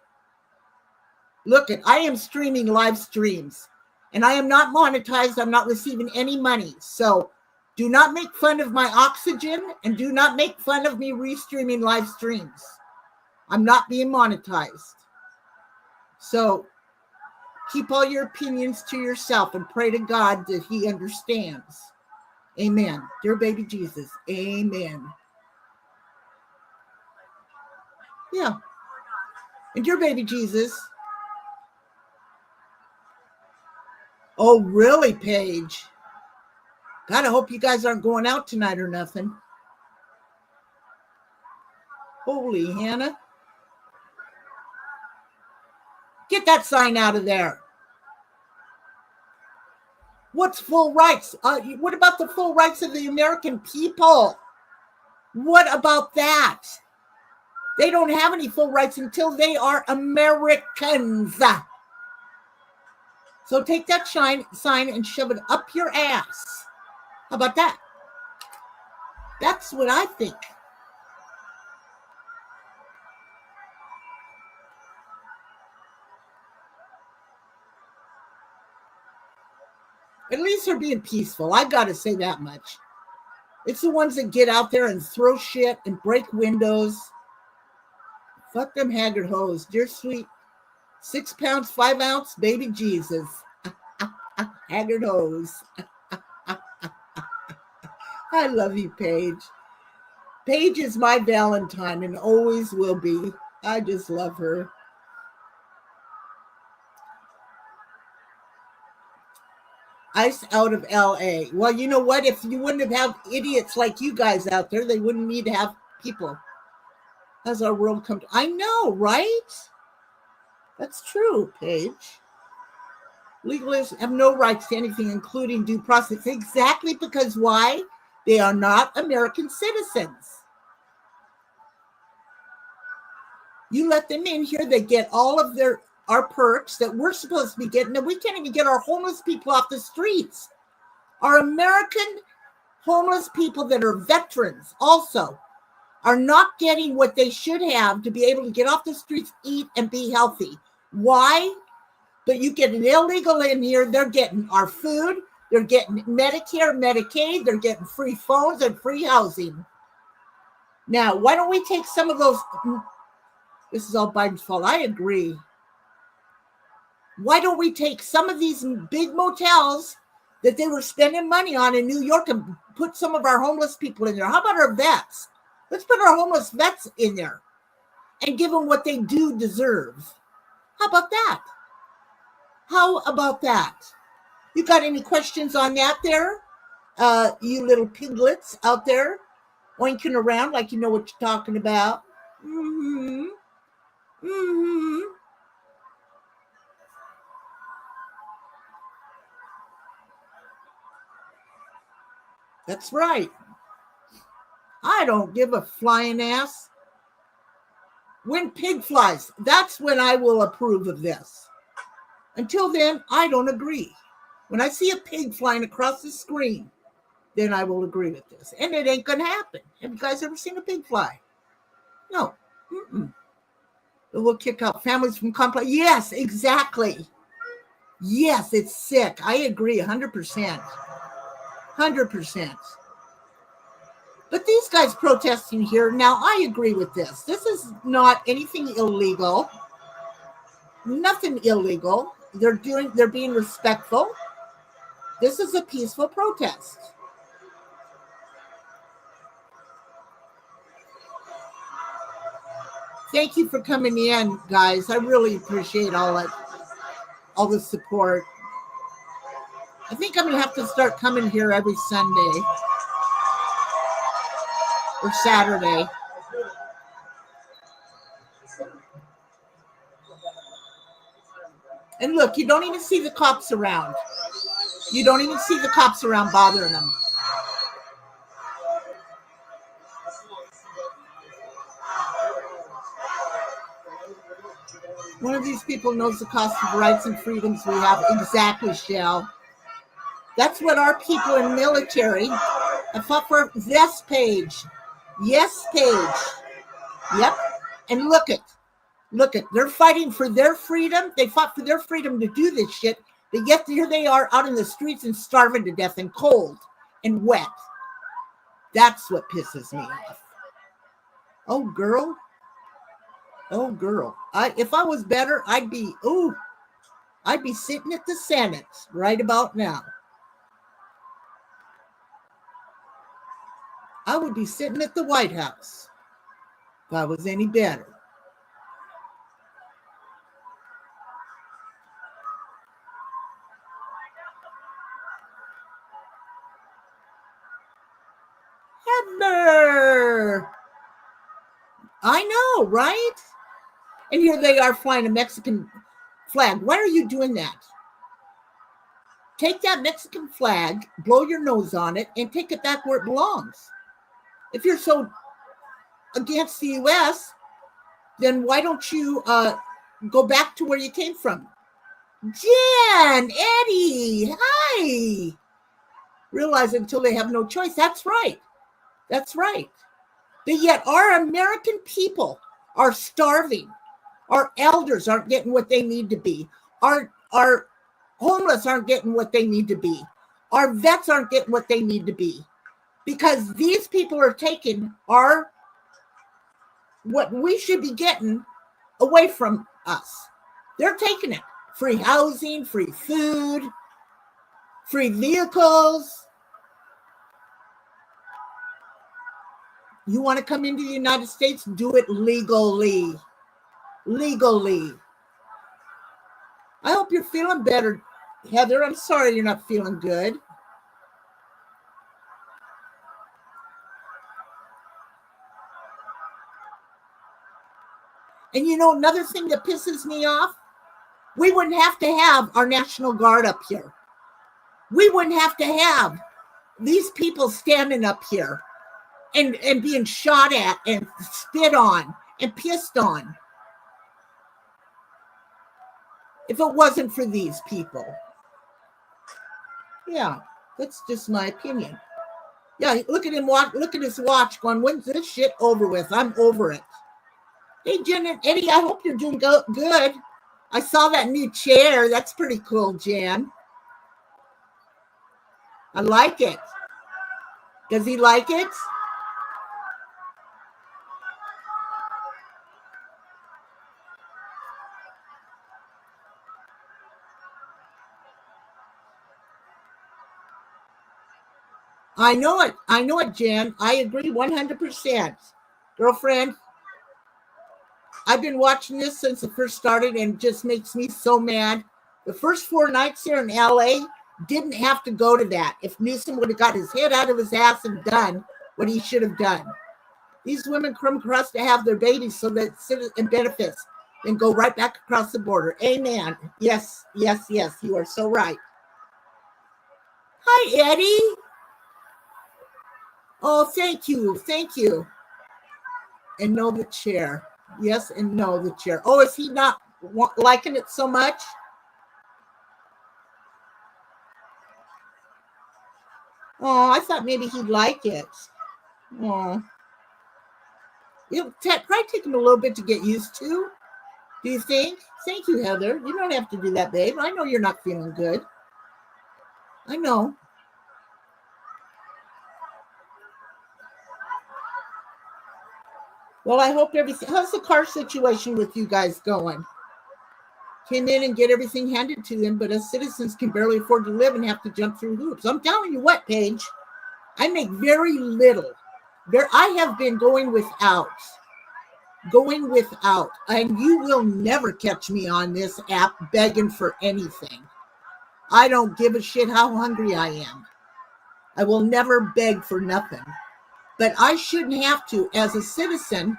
Look, I am streaming live streams and I am not monetized. I'm not receiving any money. So do not make fun of my oxygen and do not make fun of me restreaming live streams. I'm not being monetized. So keep all your opinions to yourself and pray to God that he understands. Amen. Dear baby Jesus. Amen. Yeah. And dear baby Jesus. Oh, really, Paige? God, I hope you guys aren't going out tonight or nothing. Holy Hannah. Get that sign out of there. What's full rights? What about the full rights of the American people? What about that? They don't have any full rights until they are Americans. So take that sign and shove it up your ass. How about that? That's what I think. At least they're being peaceful. I got to say that much. It's the ones that get out there and throw shit and break windows. Fuck them haggard hoes. Dear sweet 6 pounds, 5 ounce, baby Jesus. Haggard hose. I love you, Paige. Paige is my Valentine and always will be. I just love her. Ice out of LA. Well, you know what? If you wouldn't have idiots like you guys out there, they wouldn't need to have people. As our world comes, I know, right? That's true, Paige. Legalists have no rights to anything, including due process. Exactly, because why? They are not American citizens. You let them in here, they get all of our perks that we're supposed to be getting, and we can't even get our homeless people off the streets. Our American homeless people that are veterans also are not getting what they should have to be able to get off the streets, eat, and be healthy. Why? But you get an illegal in here, they're getting our food, they're getting Medicare, Medicaid, they're getting free phones and free housing. Now, why don't we take some of those? This is all Biden's fault. I agree. Why don't we take some of these big motels that they were spending money on in New York and put some of our homeless people in there? How about our vets? Let's put our homeless vets in there and give them what they do deserve. How about that? How about that? You got any questions on that there? You little piglets out there oinking around like you know what you're talking about. Mm-hmm. Mm-hmm. That's right. I don't give a flying ass. When pig flies, that's when I will approve of this. Until then, I don't agree. When I see a pig flying across the screen, then I will agree with this. And it ain't going to happen. Have you guys ever seen a pig fly? No. Mm-mm. It will kick out families from complex. Yes, exactly. Yes, it's sick. I agree 100%. 100%. But these guys protesting here, now I agree with this. This is not anything illegal. Nothing illegal. They're being respectful. This is a peaceful protest. Thank you for coming in, guys. I really appreciate all the support. I think I'm going to have to start coming here every Sunday or Saturday. And look, you don't even see the cops around. You don't even see the cops around bothering them. One of these people knows the cost of rights and freedoms we have. Exactly, Shell. That's what our people in military have fought for. Yes, Paige. Yes, Paige. Yep. And look it. They're fighting for their freedom. They fought for their freedom to do this shit. But yet here they are out in the streets and starving to death and cold and wet. That's what pisses me off. Oh, girl. If I was better, I'd be sitting at the Senate right about now. I would be sitting at the White House if I was any better. Heather! I know, right? And here they are flying a Mexican flag. Why are you doing that? Take that Mexican flag, blow your nose on it, and take it back where it belongs. If you're so against the U.S., then why don't you go back to where you came from? Jen, Eddie, hi. Realize until they have no choice. That's right. But yet our American people are starving. Our elders aren't getting what they need to be. Our homeless aren't getting what they need to be. Our vets aren't getting what they need to be. Because these people are taking what we should be getting away from us. They're taking it. Free housing, free food, free vehicles. You want to come into the United States? Do it legally. Legally. I hope you're feeling better, Heather. I'm sorry you're not feeling good. And you know, another thing that pisses me off, we wouldn't have to have our National Guard up here. We wouldn't have to have these people standing up here and being shot at and spit on and pissed on if it wasn't for these people. Yeah, that's just my opinion. Yeah, look at him. Look at his watch going, when's this shit over with? I'm over it. Hey, Jen and Eddie, I hope you're doing good. I saw that new chair. That's pretty cool, Jan. I like it. Does he like it? I know it. I know it, Jan. I agree 100%. Girlfriend, I've been watching this since it first started and it just makes me so mad. The first 4 nights here in LA didn't have to go to that. If Newsom would have got his head out of his ass and done what he should have done. These women come across to have their babies so that citizen benefits and go right back across the border. Amen. Yes, yes, yes. You are so right. Hi, Eddie. Oh, thank you. Thank you. And no, the chair. Yes, and no, the chair. Oh, is he not liking it so much? Oh, I thought maybe he'd like it. Oh. It'll probably take him a little bit to get used to. Do you think? Thank you, Heather. You don't have to do that, babe. I know you're not feeling good. I know. Well, I hope everything. How's the car situation with you guys going? Came in and get everything handed to them, but us citizens can barely afford to live and have to jump through hoops. I'm telling you what, Paige, I make very little. I have been going without, and you will never catch me on this app begging for anything. I don't give a shit how hungry I am. I will never beg for nothing. But I shouldn't have to, as a citizen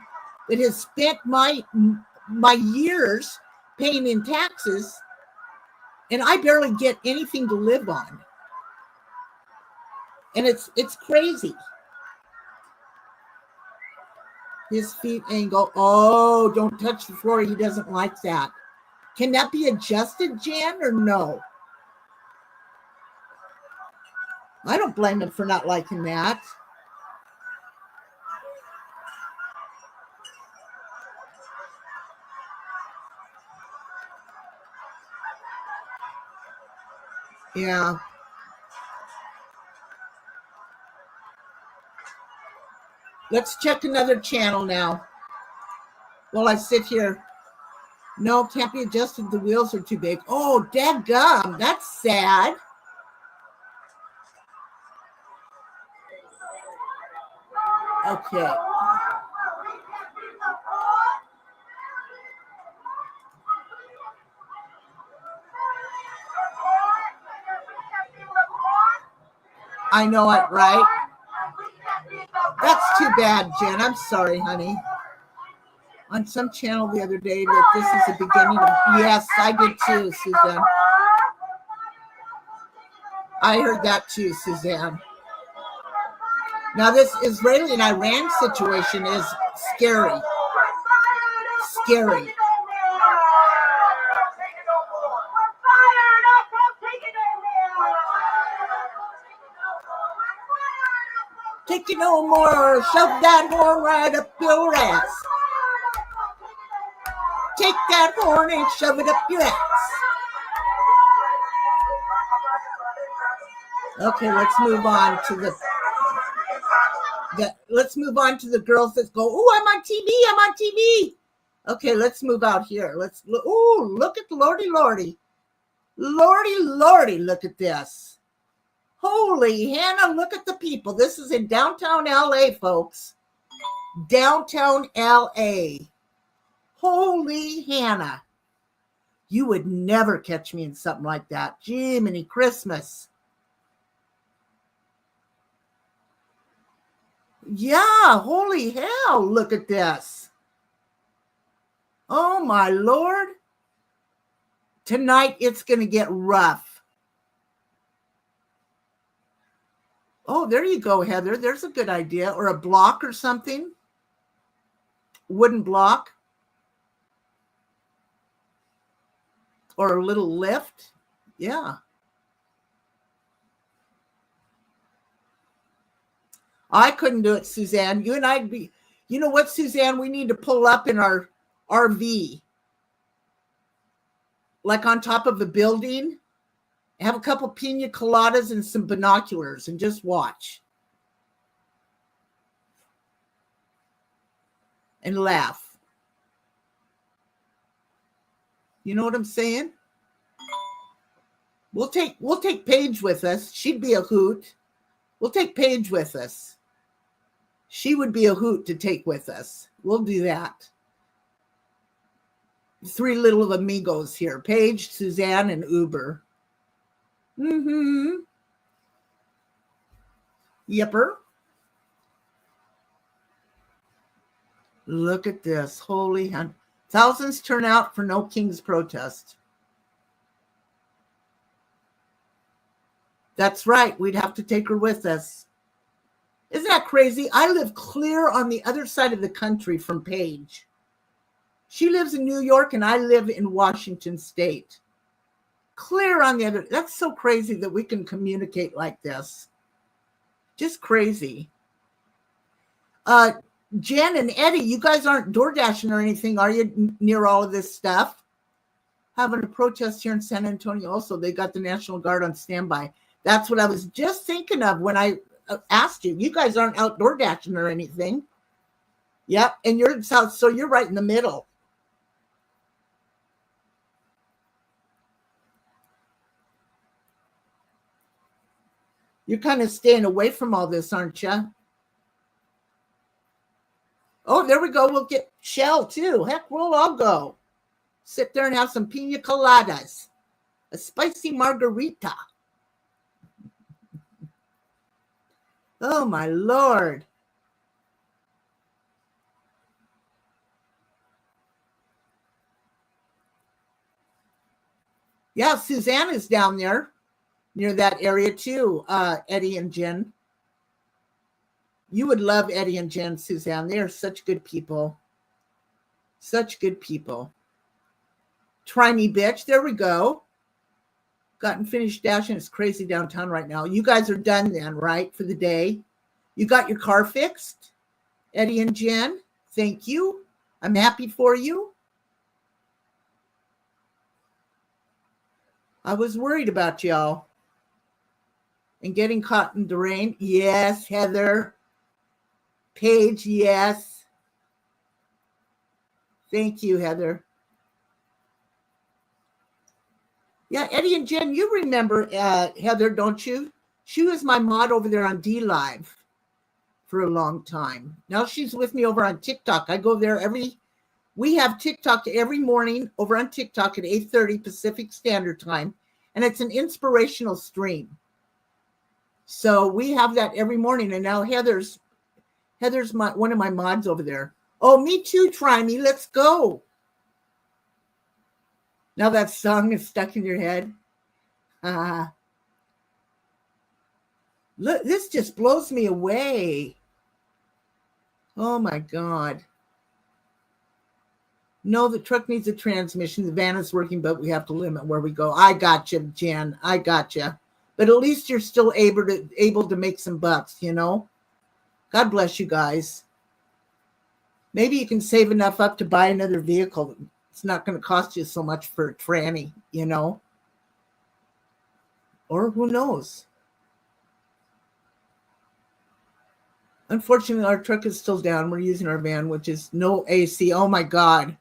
that has spent my years paying in taxes, and I barely get anything to live on. And it's crazy. His feet angle. Oh, don't touch the floor. He doesn't like that. Can that be adjusted, Jan, or no? I don't blame him for not liking that. Yeah. Let's check another channel now. While I sit here. No, can't be adjusted. The wheels are too big. Oh, dadgum. That's sad. Okay. I know it, right? That's too bad, Jen. I'm sorry, honey. On some channel the other day that this is the beginning of... Yes, I did too, Suzanne. I heard that too, Suzanne. Now, this Israeli and Iran situation is scary. Scary. Take it no more. Shove that horn right up your ass. Take that horn and shove it up your ass. Okay, let's move on to the girls that go, oh, I'm on TV. Okay, let's move out here. Let's look. Oh, look at Lordy, Lordy. Lordy, Lordy, look at this. Holy Hannah, look at the people. This is in downtown LA, folks. Downtown LA. Holy Hannah. You would never catch me in something like that. Jiminy Christmas. Yeah, holy hell, look at this. Oh, my Lord. Tonight, it's going to get rough. Oh, there you go, Heather. There's a good idea. Or a block or something. Wooden block. Or a little lift. Yeah. I couldn't do it, Suzanne. You and I'd be, you know what, Suzanne? We need to pull up in our RV. Like on top of a building. Have a couple pina coladas and some binoculars and just watch. And laugh. You know what I'm saying? We'll take Paige with us. She'd be a hoot. We'll take Paige with us. She would be a hoot to take with us. We'll do that. 3 little amigos here. Paige, Suzanne, and Uber. Mm-hmm. Yipper. Look at this. Holy hun. Thousands turn out for no King's protest. That's right. We'd have to take her with us. Isn't that crazy? I live clear on the other side of the country from Paige. She lives in New York and I live in Washington State. Clear on the other. That's so crazy that we can communicate like this. Just crazy. Jen and Eddie, you guys aren't door dashing or anything, are you, near all of this stuff? Having a protest here in San Antonio also. They got the National Guard on standby. That's what I was just thinking of when I asked you. You guys aren't outdoor dashing or anything. Yep, and you're south, so you're right in the middle. You're kind of staying away from all this, aren't you? Oh, there we go. We'll get Shell too. Heck, we'll all go. Sit there and have some pina coladas. A spicy margarita. Oh, my Lord. Yeah, Suzanne is down there near that area too, Eddie and Jen. You would love Eddie and Jen, Suzanne. They are such good people. Such good people. Try me, bitch. There we go. Gotten finished dashing. It's crazy downtown right now. You guys are done then, right, for the day? You got your car fixed? Eddie and Jen, thank you. I'm happy for you. I was worried about y'all. And getting caught in the rain? Yes, Heather. Paige, yes. Thank you, Heather. Yeah, Eddie and Jen, you remember Heather, don't you? She was my mod over there on D-Live for a long time. Now she's with me over on TikTok. I go there we have TikTok every morning over on TikTok at 8:30 Pacific Standard Time, and it's an inspirational stream. So we have that every morning, and now Heather's one of my mods over there. Oh, me too, Try Me. Let's go. Now that song is stuck in your head. Look, this just blows me away. Oh, my God. No, the truck needs a transmission. The van is working, but we have to limit where we go. I got you, Jen. I got you. But at least you're still able to make some bucks, you know? God bless you guys. Maybe you can save enough up to buy another vehicle. It's not going to cost you so much for a tranny, you know? Or who knows? Unfortunately, our truck is still down. We're using our van, which is no AC. Oh, my God.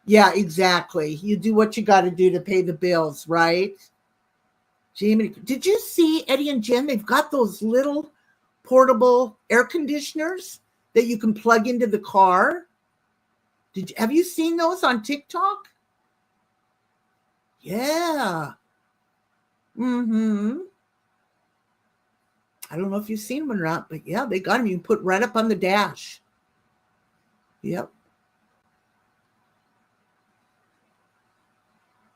Yeah, exactly. You do what you got to do to pay the bills, right? Jamie, did you see Eddie and Jen? They've got those little portable air conditioners that you can plug into the car. Have you seen those on TikTok? Yeah. Mm-hmm. I don't know if you've seen them or not, but yeah, they got them. You can put right up on the dash. Yep.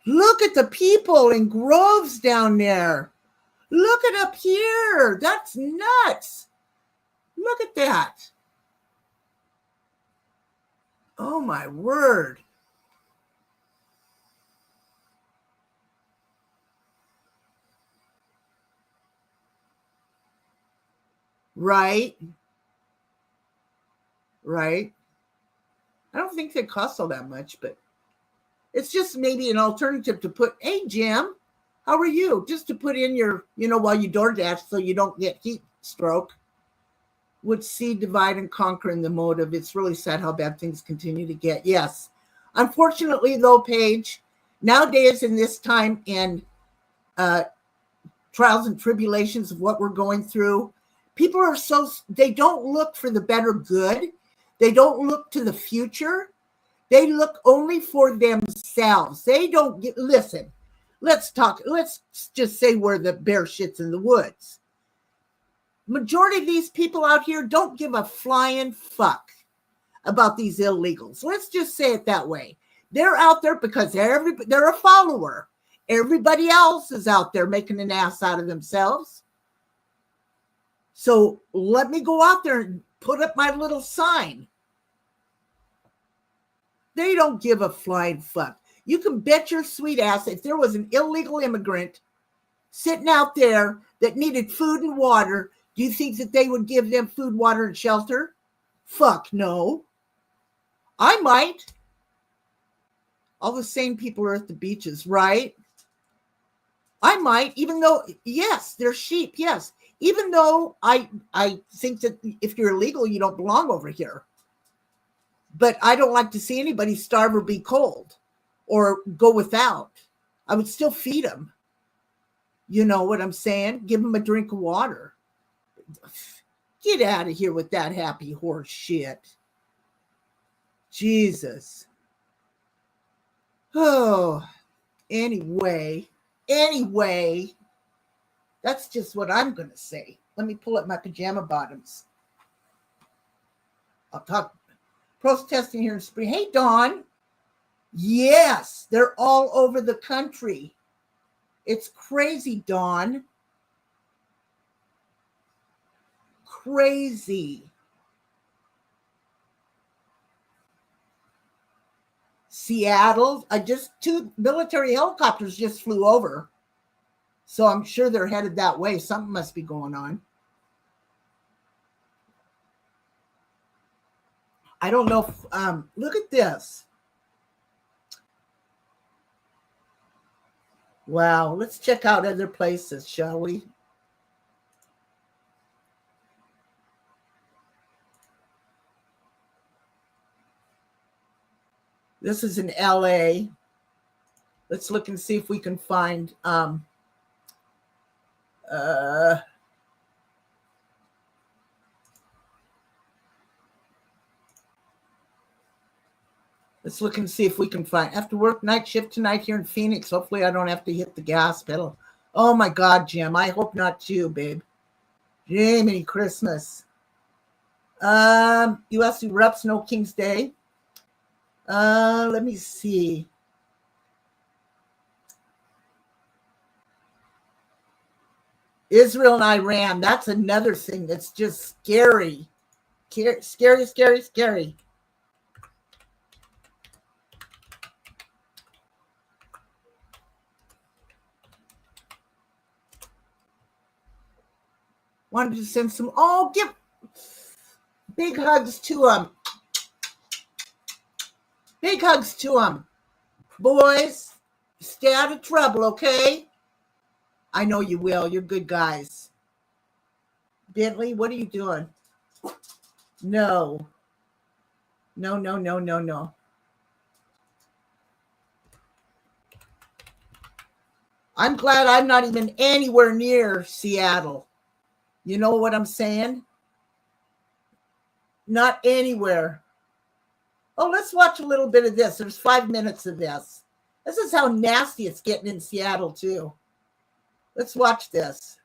Look at the people in Groves down there. Look at up here. That's nuts. Look at that. Oh, my word. Right. Right. I don't think they cost all that much, but it's just maybe an alternative to put, hey, Jim, how are you? Just to put in your, while you DoorDash so you don't get heat stroke. Would see divide and conquer in the motive. It's really sad how bad things continue to get. Yes. Unfortunately, though, Paige, nowadays in this time and trials and tribulations of what we're going through, people are they don't look for the better good. They don't look to the future. They look only for themselves. They don't listen. Let's just say where the bear shits in the woods. Majority of these people out here don't give a flying fuck about these illegals. Let's just say it that way. They're out there because they're a follower. Everybody else is out there making an ass out of themselves. So let me go out there and put up my little sign. They don't give a flying fuck. You can bet your sweet ass if there was an illegal immigrant sitting out there that needed food and water, do you think that they would give them food, water, and shelter? Fuck no. I might. All the same people are at the beaches, right? I might, even though, yes, they're sheep, yes. Even though I think that if you're illegal, you don't belong over here. But I don't like to see anybody starve or be cold or go without. I would still feed them. You know what I'm saying? Give them a drink of water. Get out of here with that happy horse shit. Jesus. Oh, anyway, that's just what I'm going to say. Let me pull up my pajama bottoms. I'll talk protesting here in spring. Hey, Dawn. Yes, they're all over the country. It's crazy, Dawn. Crazy. Seattle, two military helicopters just flew over. So I'm sure they're headed that way. Something must be going on. I don't know if, look at this. Wow, let's check out other places, shall we? This is in LA. Let's look and see if we can find let's look and see if we can find after work night shift tonight here in Phoenix. Hopefully I don't have to hit the gas pedal. Oh my God, Jim. I hope not too, babe. Jiminy Christmas. US erupts, no King's Day. Let me see. Israel and Iran. That's another thing that's just scary. Scary, scary, scary. Wanted to send some, give big hugs to them. Big hugs to them. Boys, stay out of trouble, okay? I know you will. You're good guys. Bentley, what are you doing? No. No. I'm glad I'm not even anywhere near Seattle. You know what I'm saying? Not anywhere. Oh, let's watch a little bit of this. There's 5 minutes of this. This is how nasty it's getting in Seattle, too. Let's watch this.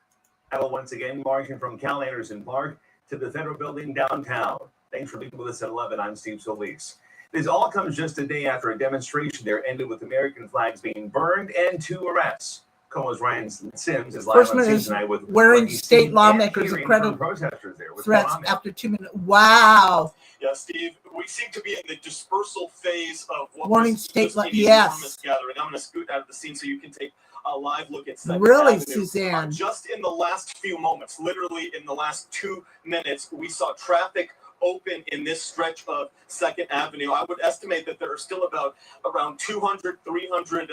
Once again, marching from Cal Anderson Park to the Federal Building downtown. Thanks for being with us at 11. I'm Steve Solis. This all comes just a day after a demonstration there ended with American flags being burned and 2 arrests. Como's Ryan Sims is live on scene tonight with wearing state lawmakers incredible protesters there. Threats after 2 minutes. Wow. Yeah, Steve, we seem to be in the dispersal phase of what warning was state just an yes. enormous gathering. I'm going to scoot out of the scene so you can take a live look at Second Really, Avenue. Suzanne? Just in the last few moments, literally in the last 2 minutes, we saw traffic open in this stretch of Second Avenue. I would estimate that there are still around 200, 300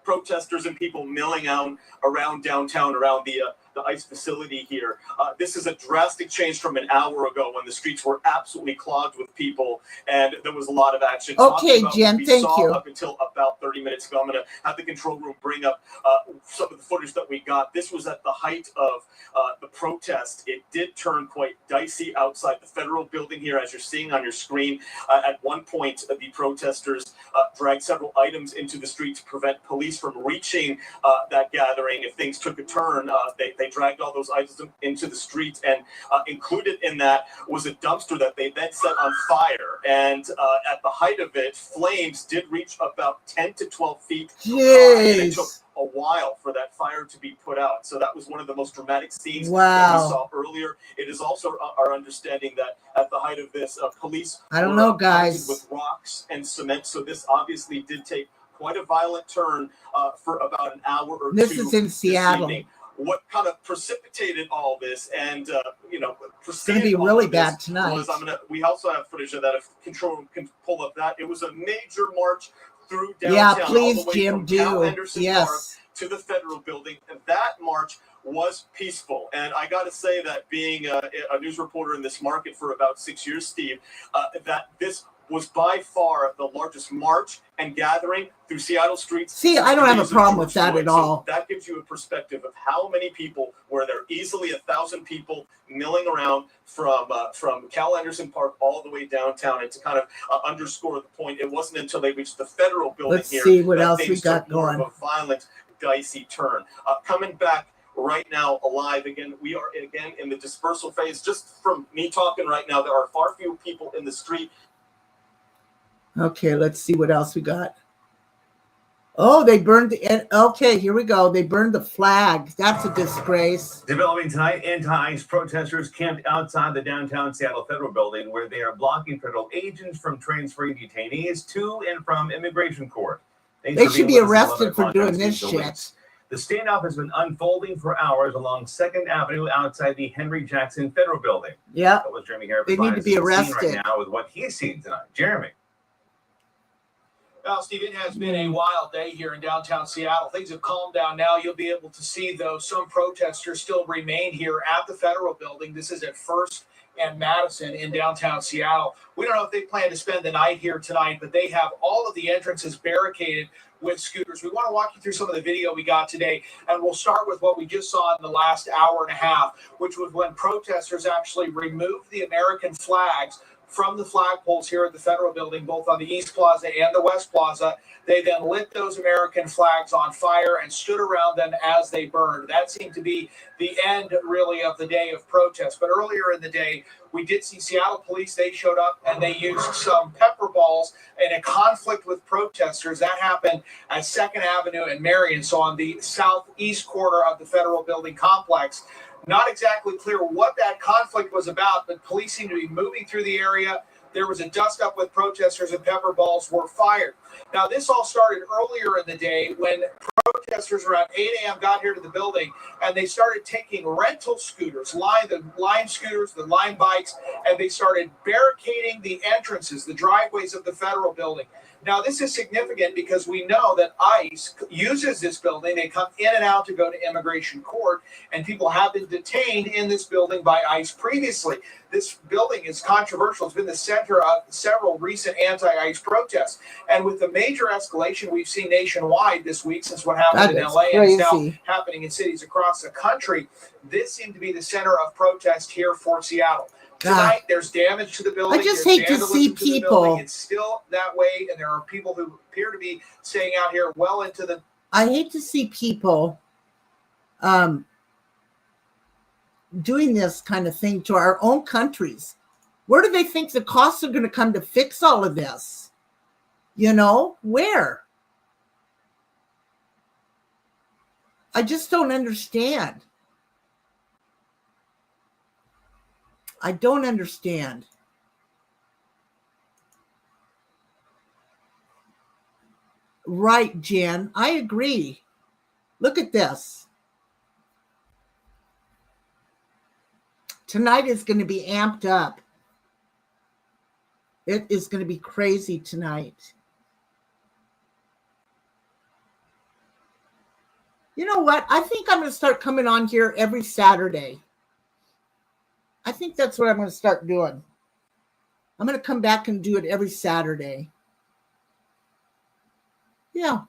protesters and people milling out around downtown, around the ICE facility here. This is a drastic change from an hour ago when the streets were absolutely clogged with people and there was a lot of action. Okay, Jen, thank you. Up until about 30 minutes ago, I'm going to have the control room bring up some of the footage that we got. This was at the height of the protest. It did turn quite dicey outside the Federal Building here, as you're seeing on your screen. At one point, the protesters dragged several items into the street to prevent police from reaching that gathering. If things took a turn, they dragged all those items into the street, and included in that was a dumpster that they then set on fire. And at the height of it, flames did reach about 10 to 12 feet high, and it took a while for that fire to be put out. So that was one of the most dramatic scenes that we saw earlier. It is also our understanding that at the height of this, police were pelted with rocks and cement. So this obviously did take quite a violent turn for about an hour or two. This is in Seattle. What kind of precipitated all this, and it's going to be really bad tonight. We also have footage of that. If control room can pull up that, it was a major march through downtown. Yeah, please, all the way Jim, from do. Cal Anderson Yes. Park to the Federal Building, and that march was peaceful. And I got to say that being a news reporter in this market for about 6 years, Steve, that this was by far the largest march and gathering through Seattle streets. See, I don't have a problem with that at all. So that gives you a perspective of how many people were there. Easily 1,000 people milling around from Cal Anderson Park all the way downtown. And to kind of underscore the point, it wasn't until they reached the Federal Building Let's see what else we got more going. of a violent, dicey turn. Coming back right now alive again, we are again in the dispersal phase. Just from me talking right now, there are far fewer people in the street. Okay, let's see what else we got. Oh, they burned the. Okay, here we go. They burned the flag. That's a disgrace. Developing tonight, anti-ICE protesters camped outside the downtown Seattle Federal Building, where they are blocking federal agents from transferring detainees to and from immigration court. They should be arrested for doing this shit. The standoff has been unfolding for hours along 2nd Avenue outside the Henry Jackson Federal Building. Yeah, that was Jeremy Harris. They need to be arrested right now with what he's seen tonight. Jeremy. Well, Steve, it has been a wild day here in downtown Seattle. Things have calmed down now. You'll be able to see, though, some protesters still remain here at the Federal Building. This is at 1st and Madison in downtown Seattle. We don't know if they plan to spend the night here tonight, but they have all of the entrances barricaded with scooters. We want to walk you through some of the video we got today, and we'll start with what we just saw in the last hour and a half, which was when protesters actually removed the American flags from the flagpoles here at the Federal Building, both on the East Plaza and the West Plaza. They then lit those American flags on fire and stood around them as they burned. That seemed to be the end, really, of the day of protest. But earlier in the day, we did see Seattle police. They showed up and they used some pepper balls in a conflict with protesters. That happened at 2nd Avenue and Marion, so on the southeast corner of the Federal Building complex. Not exactly clear what that conflict was about, but police seem to be moving through the area. There was a dust-up with protesters and pepper balls were fired. Now, this all started earlier in the day when protesters around 8 a.m. got here to the building, and they started taking rental scooters, the Lime scooters, the Lime bikes, and they started barricading the entrances, the driveways of the Federal Building. Now, this is significant because we know that ICE uses this building. They come in and out to go to immigration court, and people have been detained in this building by ICE previously. This building is controversial. It's been the center of several recent anti-ICE protests. And with the major escalation we've seen nationwide this week since what happened in LA and is now happening in cities across the country, this seemed to be the center of protest here for Seattle. Tonight, there's damage to the building. I just hate to see people. It's still that way, and there are people who appear to be staying out here well into the. I hate to see people doing this kind of thing to our own countries. Where do they think the costs are going to come to fix all of this? You know, where? I just don't understand. I don't understand. Right, Jen. I agree. Look at this. Tonight is going to be amped up. It is going to be crazy tonight. You know what? I think I'm going to start coming on here every Saturday. I think that's what I'm going to start doing. I'm going to come back and do it every Saturday. Yeah.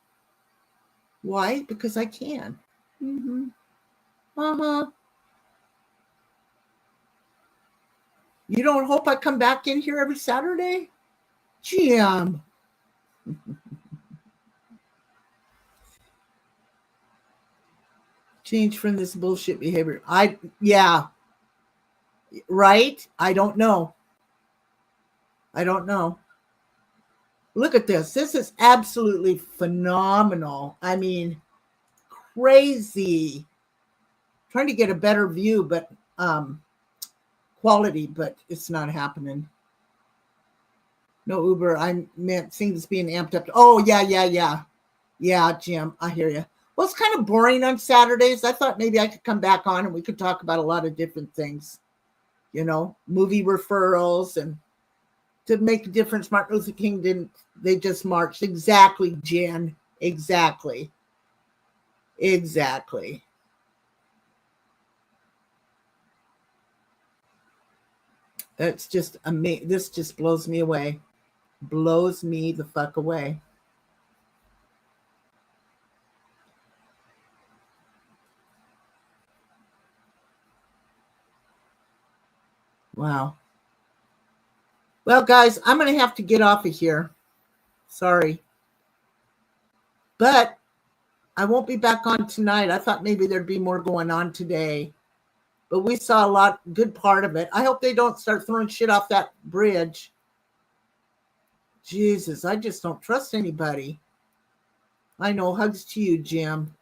Why? Because I can. Uh-huh. You don't hope I come back in here every Saturday? Jim. Change from this bullshit behavior. Yeah. Right? I don't know. Look at this. This is absolutely phenomenal. I mean, crazy. Trying to get a better view, but quality, but it's not happening. No Uber. I meant things being amped up. Oh, yeah. Yeah, Jim, I hear you. Well, it's kind of boring on Saturdays. I thought maybe I could come back on and we could talk about a lot of different things. You know, movie referrals and to make a difference. Martin Luther King they just marched. Exactly, Jen. Exactly. That's just amazing. This just blows me away. Blows me the fuck away. Wow. Well, guys, I'm going to have to get off of here. Sorry. But I won't be back on tonight. I thought maybe there'd be more going on today. But we saw a lot, good part of it. I hope they don't start throwing shit off that bridge. Jesus, I just don't trust anybody. I know. Hugs to you, Jim.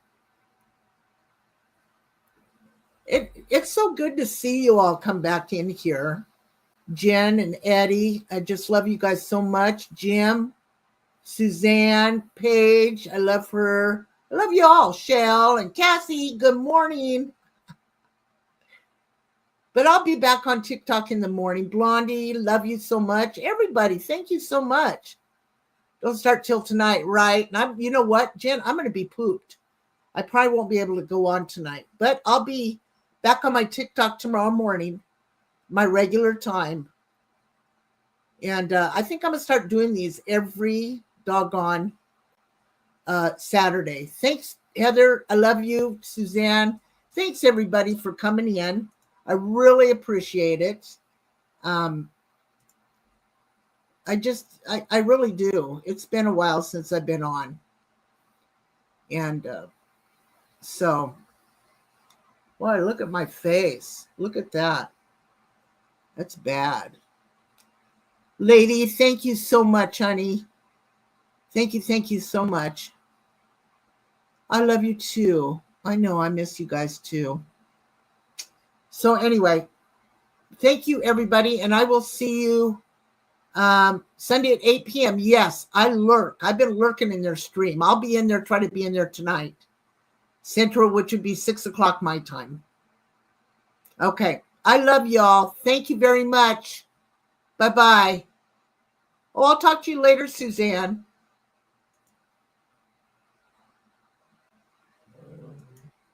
It's so good to see you all come back in here. Jen and Eddie, I just love you guys so much. Jim, Suzanne, Paige, I love her. I love you all. Shell and Cassie, good morning. But I'll be back on TikTok in the morning. Blondie, love you so much. Everybody, thank you so much. Don't start till tonight, right? And you know what, Jen? I'm going to be pooped. I probably won't be able to go on tonight. But I'll be back on my TikTok tomorrow morning, my regular time. And I think I'm going to start doing these every doggone Saturday. Thanks, Heather. I love you. Suzanne. Thanks, everybody, for coming in. I really appreciate it. I really do. It's been a while since I've been on. And so, boy, look at my face. Look at that. That's bad. Lady, thank you so much, honey. Thank you so much. I love you too. I know I miss you guys too. So anyway, thank you, everybody. And I will see you Sunday at 8 p.m. Yes, I lurk. I've been lurking in their stream. I'll be in there, try to be in there tonight. Central, which would be 6 o'clock my time. Okay. I love y'all. Thank you very much. Bye-bye. Oh, I'll talk to you later, Suzanne.